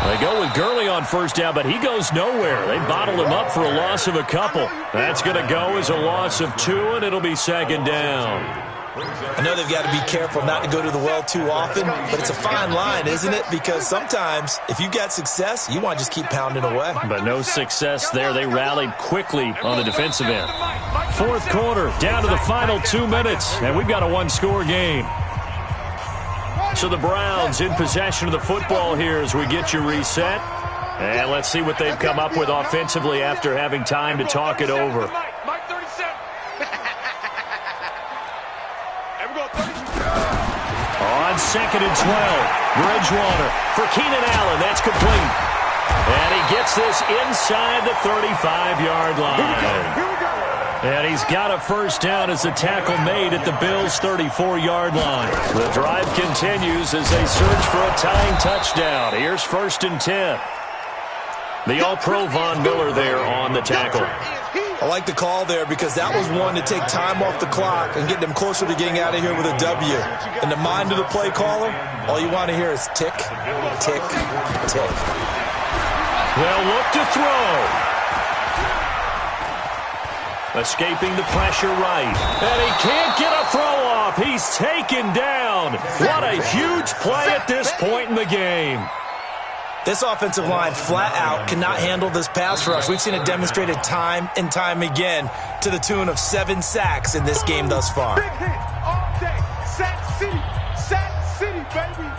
They go with Gurley on first down, but he goes nowhere. They bottled him up for a loss of a couple. That's going to go as a loss of 2, and it'll be second down. I know they've got to be careful not to go to the well too often, but it's a fine line, isn't it? Because sometimes if you got success, you want to just keep pounding away. But no success there. They rallied quickly on the defensive end. Fourth quarter, down to the final 2 minutes, and we've got a one-score game. So the Browns in possession of the football here as we get you reset. And let's see what they've come up with offensively after having time to talk it over. On second and 12, Bridgewater for Keenan Allen. That's complete. And he gets this inside the 35-yard line. And he's got a first down as the tackle made at the Bills' 34-yard line. The drive continues as they search for a tying touchdown. Here's first and 10. The All-Pro Von Miller there on the tackle. I like the call there because that was one to take time off the clock and get them closer to getting out of here with a W. In the mind of the play caller, all you want to hear is tick, tick, tick. They'll look to throw. Escaping the pressure right. And he can't get a throw off. He's taken down. What a huge play at this point in the game. This offensive line flat out cannot handle this pass rush. We've seen it demonstrated time and time again to the tune of 7 sacks in this game thus far. Big hit all day. Sack City, baby.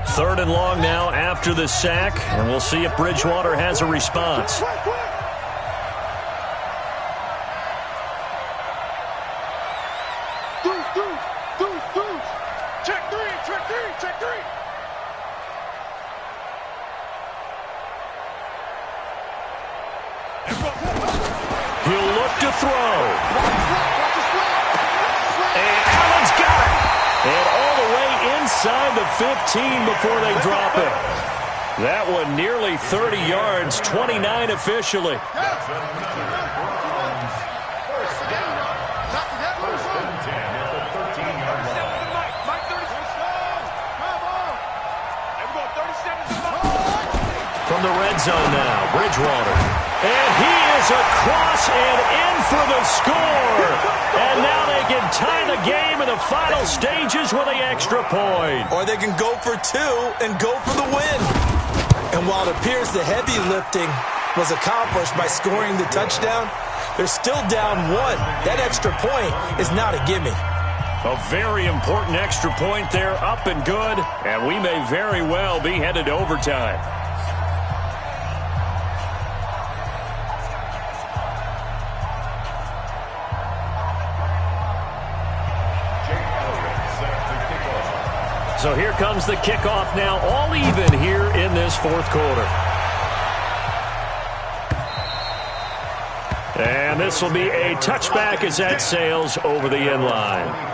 Third and long now after the sack, and we'll see if Bridgewater has a response. Check three. He'll look to throw. And Allen's got it. And all the way inside the 15 before they drop it. That one nearly 30 yards, 29 officially. from the red zone now. Bridgewater. And he is across and in for the score. And now they can tie the game in the final stages with the extra point. Or they can go for two and go for the win. And while it appears the heavy lifting was accomplished by scoring the touchdown, they're still down one. That extra point is not a gimme. A very important extra point there, up and good. And we may very well be headed to overtime. So here comes the kickoff now, all even here in this fourth quarter. And this will be a touchback as that sails over the end line.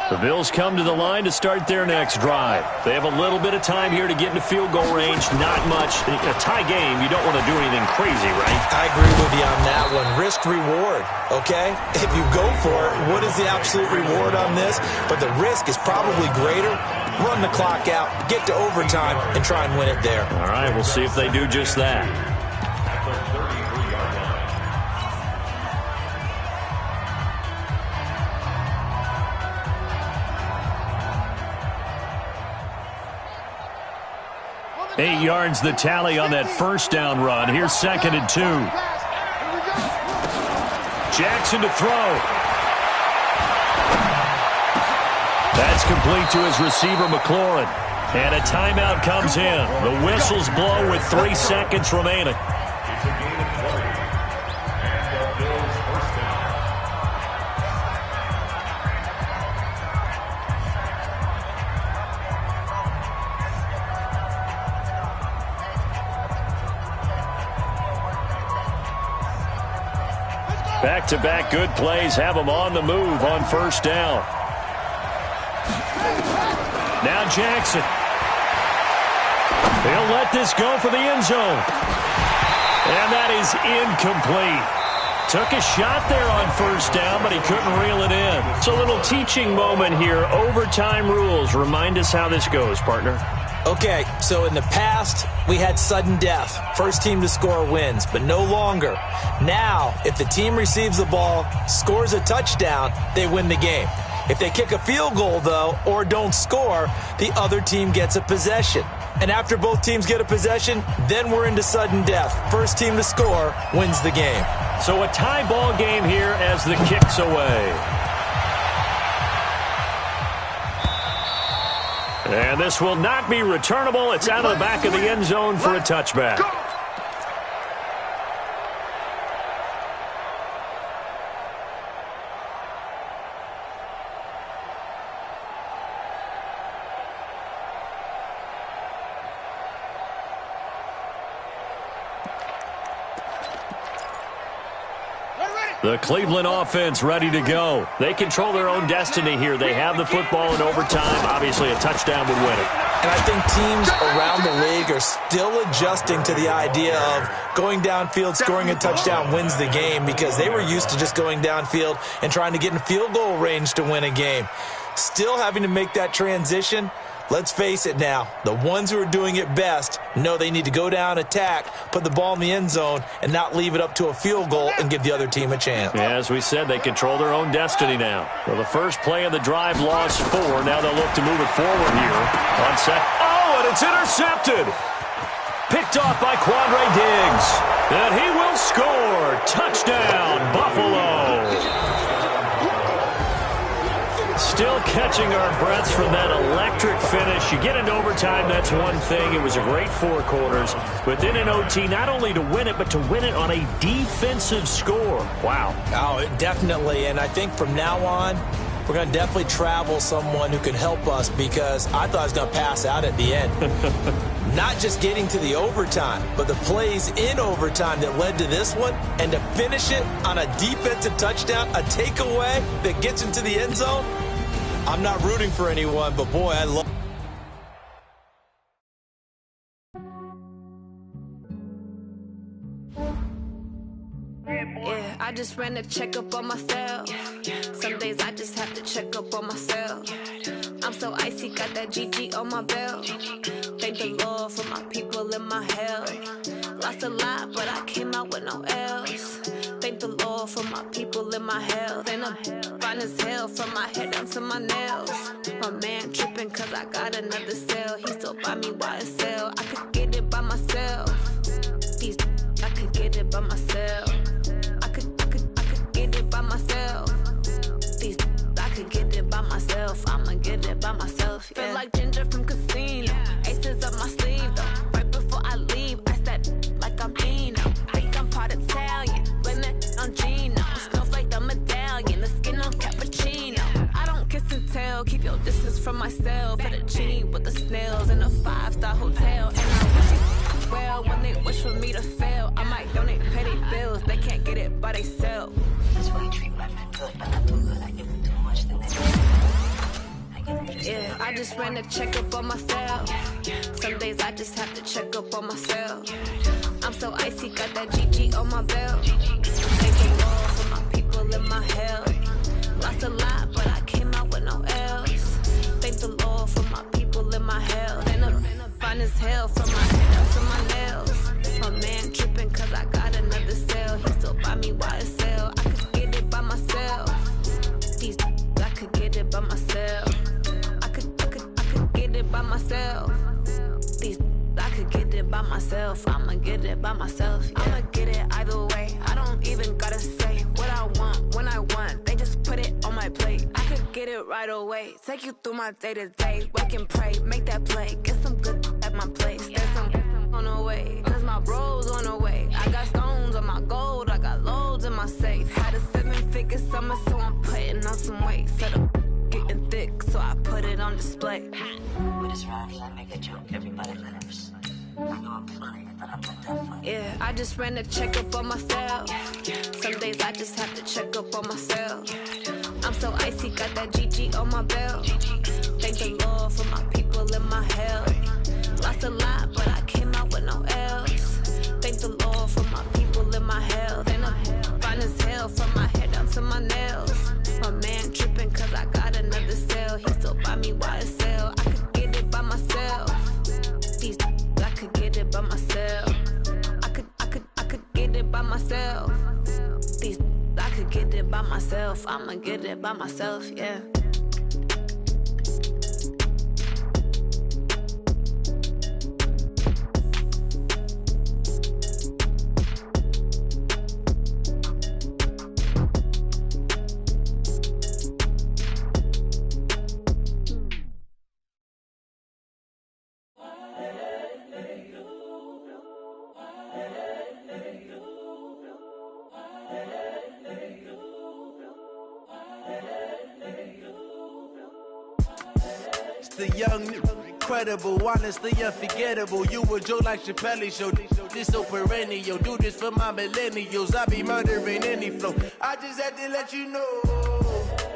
The Bills come to the line to start their next drive. They have a little bit of time here to get into field goal range. Not much. In a tie game, you don't want to do anything crazy, right? I agree with you on that one. Risk-reward, okay? If you go for it, what is the absolute reward on this? But the risk is probably greater. Run the clock out, get to overtime, and try and win it there. All right, we'll see if they do just that. Eight yards the tally on that first down run. Here's 2nd and 2. Jackson to throw. That's complete to his receiver, McLaurin. And a timeout comes in. The whistles blow with 3 seconds remaining. It's a gain of 30. And the Bills first down. Back-to-back good plays have them on the move on first down. Now Jackson. He'll let this go for the end zone. And that is incomplete. Took a shot there on first down, but he couldn't reel it in. It's a little teaching moment here. Overtime rules. Remind us how this goes, partner. Okay, so in the past, we had sudden death. First team to score wins, but no longer. Now, if the team receives the ball, scores a touchdown, they win the game. If they kick a field goal, though, or don't score, the other team gets a possession. And after both teams get a possession, then we're into sudden death. First team to score wins the game. So a tie ball game here as the kick's away. And this will not be returnable. It's out of the back of the end zone for a touchback. The Cleveland offense ready to go. They control their own destiny here. They have the football in overtime. Obviously, a touchdown would win it. And I think teams around the league are still adjusting to the idea of going downfield, scoring a touchdown wins the game, because they were used to just going downfield and trying to get in field goal range to win a game. Still having to make that transition. Let's face it now, the ones who are doing it best know they need to go down, attack, put the ball in the end zone, and not leave it up to a field goal and give the other team a chance. Yeah, as we said, they control their own destiny now. So the first play of the drive lost 4. Now they'll look to move it forward here on set. Oh, and it's intercepted. Picked off by Quandre Diggs. And he will score. Touchdown, Buffalo. Still catching our breaths from that electric finish. You get into overtime, that's one thing. It was a great 4 quarters. But then in OT, not only to win it, but to win it on a defensive score. Wow. Oh, definitely. And I think from now on, we're going to definitely travel someone who can help us, because I thought I was going to pass out at the end. Not just getting to the overtime, but the plays in overtime that led to this one, and to finish it on a defensive touchdown, a takeaway that gets into the end zone. I'm not rooting for anyone, but boy, I love just ran a checkup on myself. Some days I just have to check up on myself. I'm so icy, got that GG on my belt. Thank the Lord for my people in my health. Lost a lot, but I came out with no L's. Thank the Lord for my people in my health. And I'm fine as hell from my head down to my nails. My man tripping cause I got another cell. He still buy me YSL. I could get it by myself. These I could get it by myself. I could get it by myself. These I could get it by myself. I'ma get it by myself. Yeah. Feel like Ginger from Casino. Aces up my sleeve though. Right before I leave, I step like I'm Dino. Think I'm part Italian. Blame it on Gino. Snowflake the medallion. The skin on cappuccino. I don't kiss and tell. Keep your distance from myself. Put a genie with the snails in a 5-star hotel. And I wish you well when they wish for me to fail. I might donate petty bills. They can't get it by themselves. That's why I treat women good, but not too good. I give them too much, then they yeah, I just ran a checkup on myself. Some days I just have to check up on myself. I'm so icy, got that GG on my belt. Thank the Lord for my people in my health. Lost a lot, but I came out with no L's. Thank the Lord for my people in my health. And I'm fine as hell from my head down to my nails. My man tripping cause I got another cell. He still buy me YSL. I could get it by myself. These I could get it by myself. I could get it by myself. These I could get it by myself. I'ma get it by myself. Yeah. I'ma get it either way. I don't even gotta say what I want when I want. They just put it on my plate. I could get it right away. Take you through my day to day. Wake and pray, make that play. Get some good at my place. There's some on the way. Cause my bro's on the way. I got stones on my gold. I got loads in my safe. Had a 7-figure summer, so I'm putting on some weight. Set up getting thick, so I put it on display. With this rhymes, I make a joke, everybody laughs. I know I'm funny, but I'm not that funny. Yeah, I just ran a checkup on myself. Some days I just have to check up on myself. I'm so icy, got that GG on my belt. Thank the Lord for my people in my health. Lost a lot, but I came out with no L's. Thank the Lord for my people in my health. And I'm fine as hell from my head down to my nails. My man tripping cause I got another cell. He still buy me YSL. I could get it by myself. These I could get it by myself. I could get it by myself. These I could get it by myself. I'ma get it by myself, yeah. The young, incredible, honestly unforgettable. You a Joe like Chappelle show. This so perennial. Do this for my millennials. I be murdering any flow. I just had to let you know.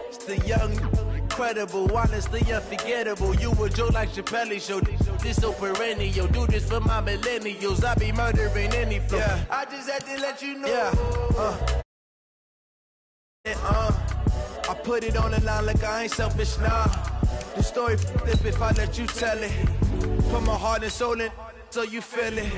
It's the young, incredible, honestly unforgettable. You a Joe like Chappelle show. This so perennial. Do this for my millennials. I be murdering any flow. Yeah. I just had to let you know. Yeah. I put it on the line like I ain't selfish, nah. The story flip if I let you tell it. Put my heart and soul in so you feel it.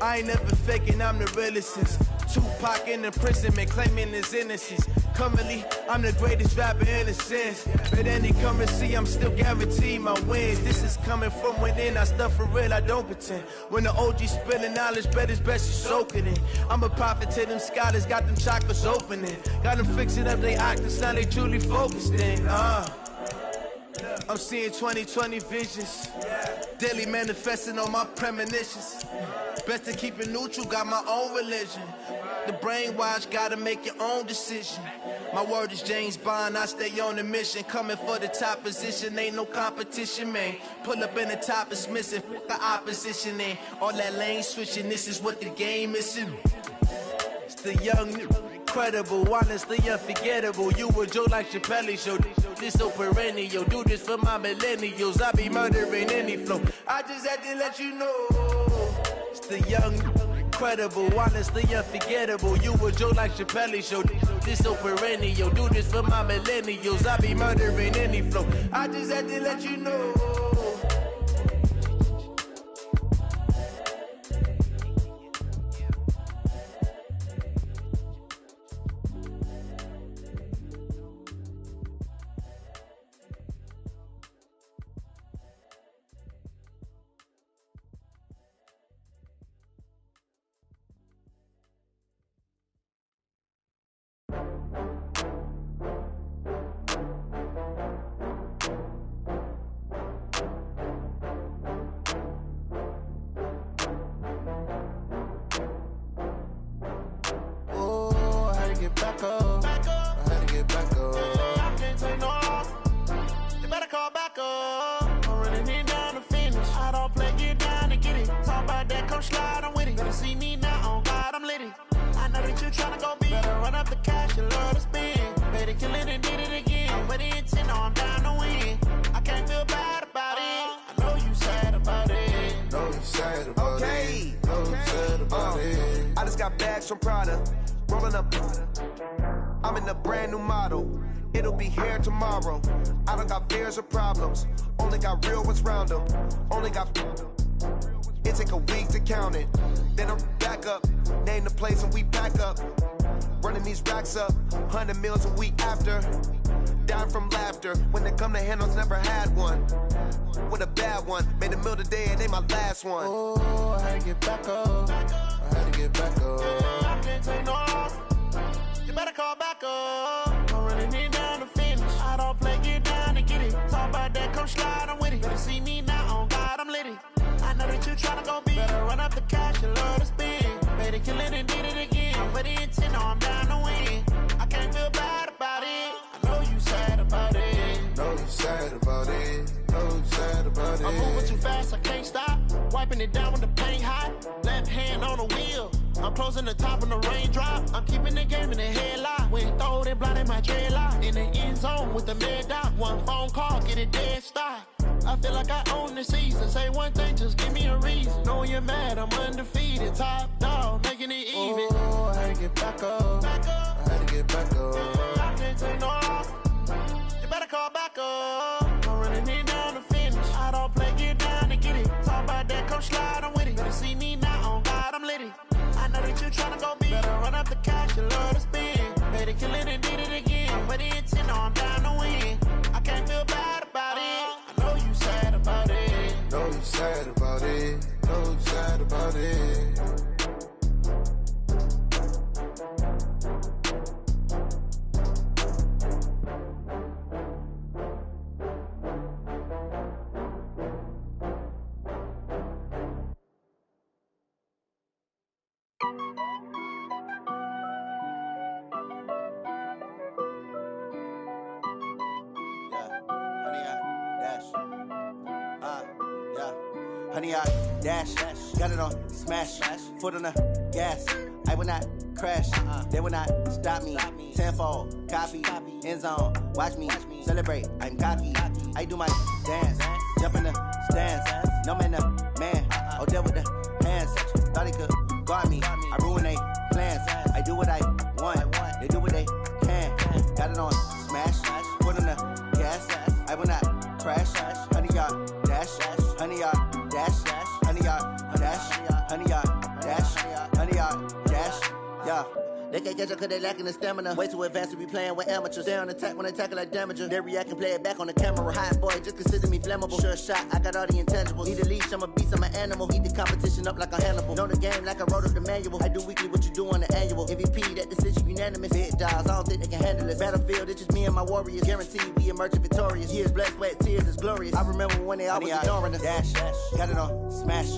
I ain't never faking, I'm the realest since Tupac in imprisonment, claiming his innocence. Currently, I'm the greatest rapper in a sense. But any currency, I'm still guaranteed my wins. This is coming from within, I stuff for real, I don't pretend. When the OG spilling knowledge, bet it's best you soak it in. I'm a prophet to them scholars, got them chakras opening. Got them fixing up they octaves, now they truly focused in. I'm seeing 2020 visions, daily manifesting on my premonitions. Best to keep it neutral, got my own religion. The brainwash, gotta make your own decision. My word is James Bond, I stay on the mission. Coming for the top position, ain't no competition, man. Pull up in the top, it's missing, the opposition ain't. All that lane switching, this is what the game is. It's the young, incredible, honestly unforgettable. You a Joe like Chappelle show. This so perennial. Do this for my millennials. I be murdering any flow. I just had to let you know. It's the young, incredible, honestly unforgettable. You a Joe like Chappelle show. This so perennial. Do this for my millennials. I be murdering any flow. I just had to let you know. From Prada, rolling up. I'm in a brand new model. It'll be here tomorrow. I don't got fears or problems. Only got real ones round them. Only got. It take a week to count it. Then I'm back up. Name the place and we pack up. Running these racks up. 100 meals a week after. Dying from laughter. When it come to handles, never had one. With a bad one. Made a meal today and they my last one. Oh, I had to get back up. I had to get back up. I can't take no loss. You better call back up. I'm running it down to finish. I don't play, get down and get it. Talk about that, come slide, I'm with it. Better see me now, on God, I'm litty. I know that you tryna go big. Better run up the cash, you love to spend. Better kill it and did it again. I'm with the intent, no, I'm down to win. I can't feel bad about it. I know you sad about it. Know you sad about it. Know you sad about it. I'm moving too fast, I can't stop. Wiping it down with the paint hot. Left hand on the wheel. I'm closing the top on the raindrop. I'm keeping the game in the headlock. When throwed and blinded my dreadlock. In the end zone with the mad dot. One phone call, get it dead stop. I feel like I own the season. Say one thing, just give me a reason. Knowing you're mad, I'm undefeated. Top dog, making it even. Oh, I had to get back up. I had to get back up. I can't take no loss. You better call back up. I'm running it down to finish. I don't play, get down and get it. Talk about that, come slide, I'm with it. Better see me now, on God, I'm litty. I know that you tryna go big. Better run up the cash, you love to spend. Better kill it and did it again. But the intent, no, I'm down to win. I can't feel bad about it. I know you sad about it. Know you sad about it. Know you sad about it. Honey, I dash, got it on smash, foot on the gas. I will not crash, they will not stop me. Tenfold, copy, end zone, watch me celebrate. I'm cocky, I do my dance, jump in the stands. No man, man, oh, there with the hands. Thought he could guard me, I ruin they plans. I do what I want, they do what they can. Got it on smash, foot on the gas. I will not crash, honey, y'all dash, honey, y'all dash, honey, y'all dash, honey, y'all dash, honey, y'all dash, yeah. They can't catch up cause they lacking the stamina. Way too advanced to be playing with amateurs. Stay on attack when they tackle like damager. They react and play it back on the camera. Hot boy, just consider me flammable. Sure shot, I got all the intangibles. Need a leash, I'm a beast, I'm an animal. Eat the competition up like a Hannibal. Know the game like I wrote up the manual. I do weekly what you do on the annual. MVP, that decision unanimous. Big dogs, I don't think they can handle it. Battlefield, it's just me and my warriors. Guaranteed we emerging victorious. Years, blood, sweat, tears, it's glorious. I remember when they always ignoring us. Dash, got it on smash,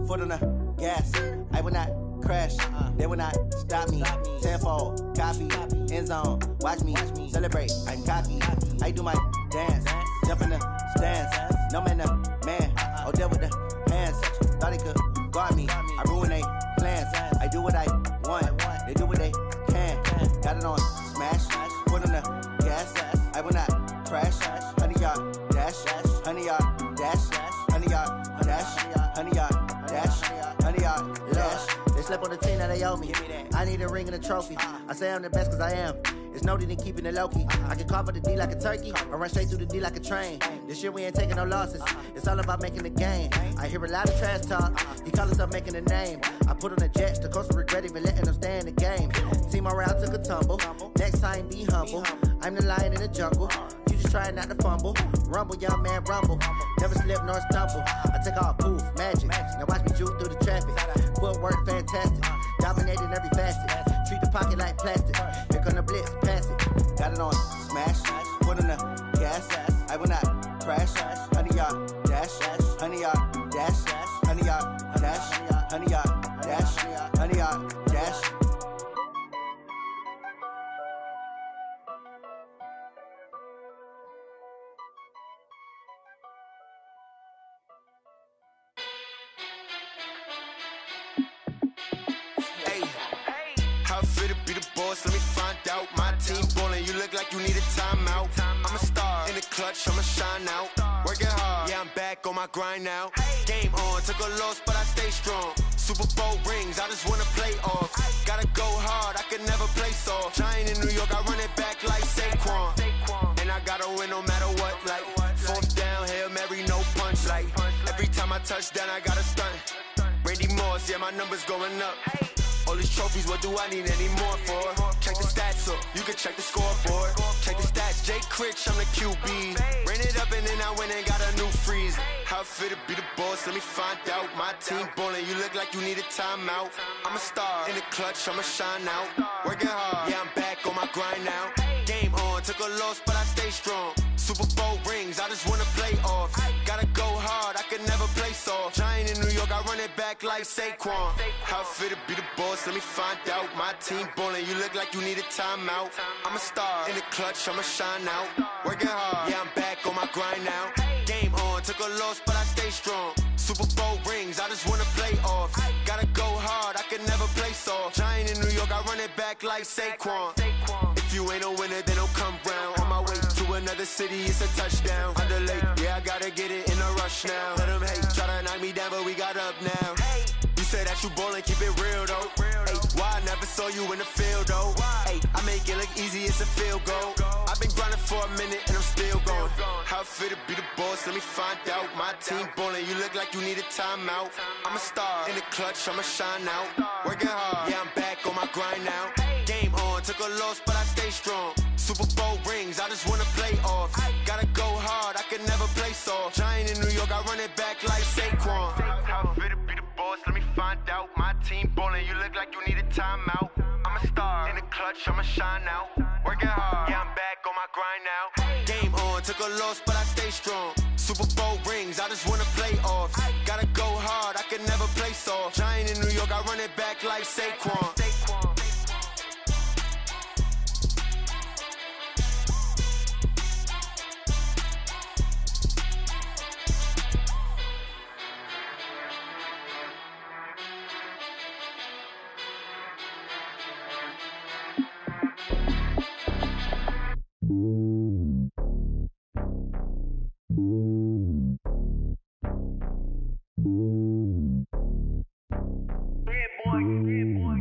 foot on the gas. I will not crash, they will not stop me. Tenfold, copy, end zone, watch me celebrate. I'm cocky, I do my dance, jump in the stands. No man, man, oh, there with the hands. Thought he could guard me, I ruin they plans. I do what I want, they do what they can. Got it on smash, foot on the gas. I will not crash, honey, y'all dash, honey, y'all dash, honey, y'all dash, honey, y'all dash, honey, y'all dash. They slept on the they owe me. I need a ring and a trophy. I say I'm the best cause I am. It's no need in keeping it low-key. I can carve up the D like a turkey, or run straight through the D like a train. This year we ain't taking no losses. It's all about making the game. I hear a lot of trash talk. He call himself making a name. I put on the Jets, the coach will regret even letting them stay in the game. Team morale took a tumble. Next time be humble. I'm the lion in the jungle. You just trying not to fumble. Rumble, young man, rumble. Never slip nor stumble. I take off, poof, magic. Now watch me juke through the traffic. Footwork fantastic. Dominating every facet. Treat the pocket like plastic. Here come the blitz, pass it. Got it on smash. Foot in the gas. I will not crash. 100-yard dash. 100-yard dash. 100-yard dash. 100-yard dash. 100-yard dash. Let me find out. My team ballin', you look like you need a timeout. I'm a star in the clutch, I'ma shine out. Working hard, yeah, I'm back on my grind now. Game on, took a loss, but I stay strong. Super Bowl rings, I just wanna play off. Gotta go hard, I can never play soft. Giant in New York, I run it back like Saquon. And I gotta win no matter what, like fourth down, Hail Mary, no punch. Like every time I touch down, I gotta stunt. Randy Moss, yeah, my numbers going up. All these trophies, what do I need any more for? Check the stats up, you can check the scoreboard. Check the stats, Jay Critch, I'm the QB. Ran it up and then I went and got a new freeze. How it fit to be the boss, let me find out. My team ballin', you look like you need a timeout. I'm a star in the clutch, I'ma shine out. Working hard, yeah, I'm back on my grind now. Game on, took a loss, but I stay strong. Super Bowl rings, I just wanna play off. Gotta go hard, I can never play soft. Giant in New York, I run it back like Saquon. How it fit to be the boss, let me find out. My team ballin', you look like you need a timeout. I'm a star in the clutch, I'ma shine out. Working hard, yeah, I'm back on my grind now. Game on, took a loss, but I stay strong. Super Bowl rings, I just wanna play off. Gotta go hard, I can never play soft. Giant in New York, I run it back like Saquon. If you ain't a winner, then don't come round. On my way to another city, it's a touchdown. Underlay, yeah, I gotta get it in a rush now. Let them hate, try to knock me down, but we got up now. You say that you ballin', keep it real though. Ay, why I never saw you in the field though? Ay, I make it look easy, it's a field goal. I've been grinding for a minute and I'm still going. How it fit to be the boss, let me find out. My team ballin', you look like you need a timeout. I'm a star in the clutch, I'ma shine out. Working hard, yeah, I'm back on my grind now. Game on, took a loss, but I stay strong. Super Bowl rings, I just wanna play off. Gotta go hard, I can never play soft. Giant in New York, I run it back like Saquon. How it fit to be the boss, let me find out. My team ballin', you look like you need a timeout. I'm a star in the clutch, I'ma shine out. Working hard, yeah, I'm back on my grind now. Game on, took a loss, but I stay strong. Super Bowl rings, I just wanna play off. Gotta go hard, I can never play soft. Giant in New York, I run it back like Saquon.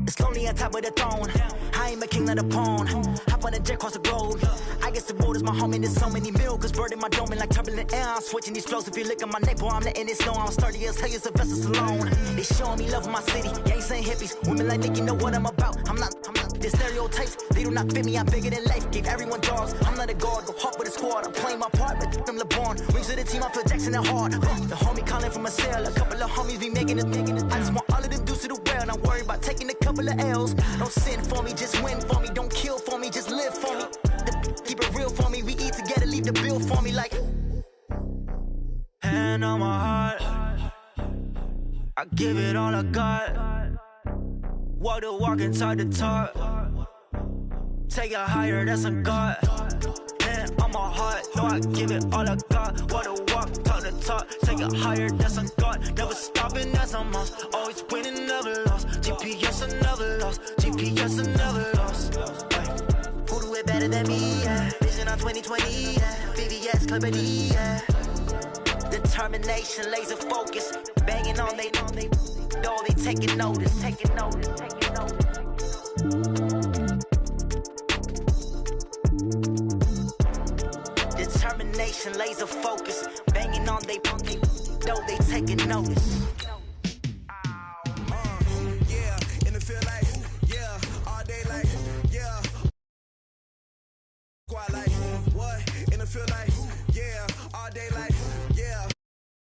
It's lonely on top of the throne. I ain't a king of the pawn. Hop on a jet across the globe. I guess the road is my home and there's so many milkers bird in my dome and like turbulent air. I'm switching these flows. If you look at my neck, boy, I'm letting it snow. I'm sturdy as hell, it's a vessel alone. They showing me love in my city. Gangs ain't hippies. Women like Nick, you know what I'm about. I'm not. The stereotypes, they do not fit me. I'm bigger than life. Gave everyone jobs. I'm not a guard. Go hard with a squad. I'm playing my part, but them LeBron. Rings of the team, I feel Jackson and hard. The homie calling from a cell. A couple of homies be making it. I just want all of them dudes to the well. Not worry about taking a couple of L's. Don't sin for me, just win for me. Don't kill for me, just live for me. Keep it real for me. We eat together, leave the bill for me like. Hand on my heart, I give it all I got. Walk the walk and talk the talk. Take it higher, that's a God. Hand on my heart, no, I give it all I got. Walk the walk, talk the talk. Take it higher, that's a God. Never stopping, that's a must. Always winning, never lost. GPS, I never lost. GPS, I never lost. Who do it better than me? Yeah. Vision on 2020, yeah. VVS, Clippity, yeah. Determination, laser focus. Banging on they know they taking notice, taking notice, taking notice. Determination, laser focus, banging on they though they taking notice. Yeah, in the field like, yeah, all day like, yeah. Squad like, what? In the field like, yeah, all day like,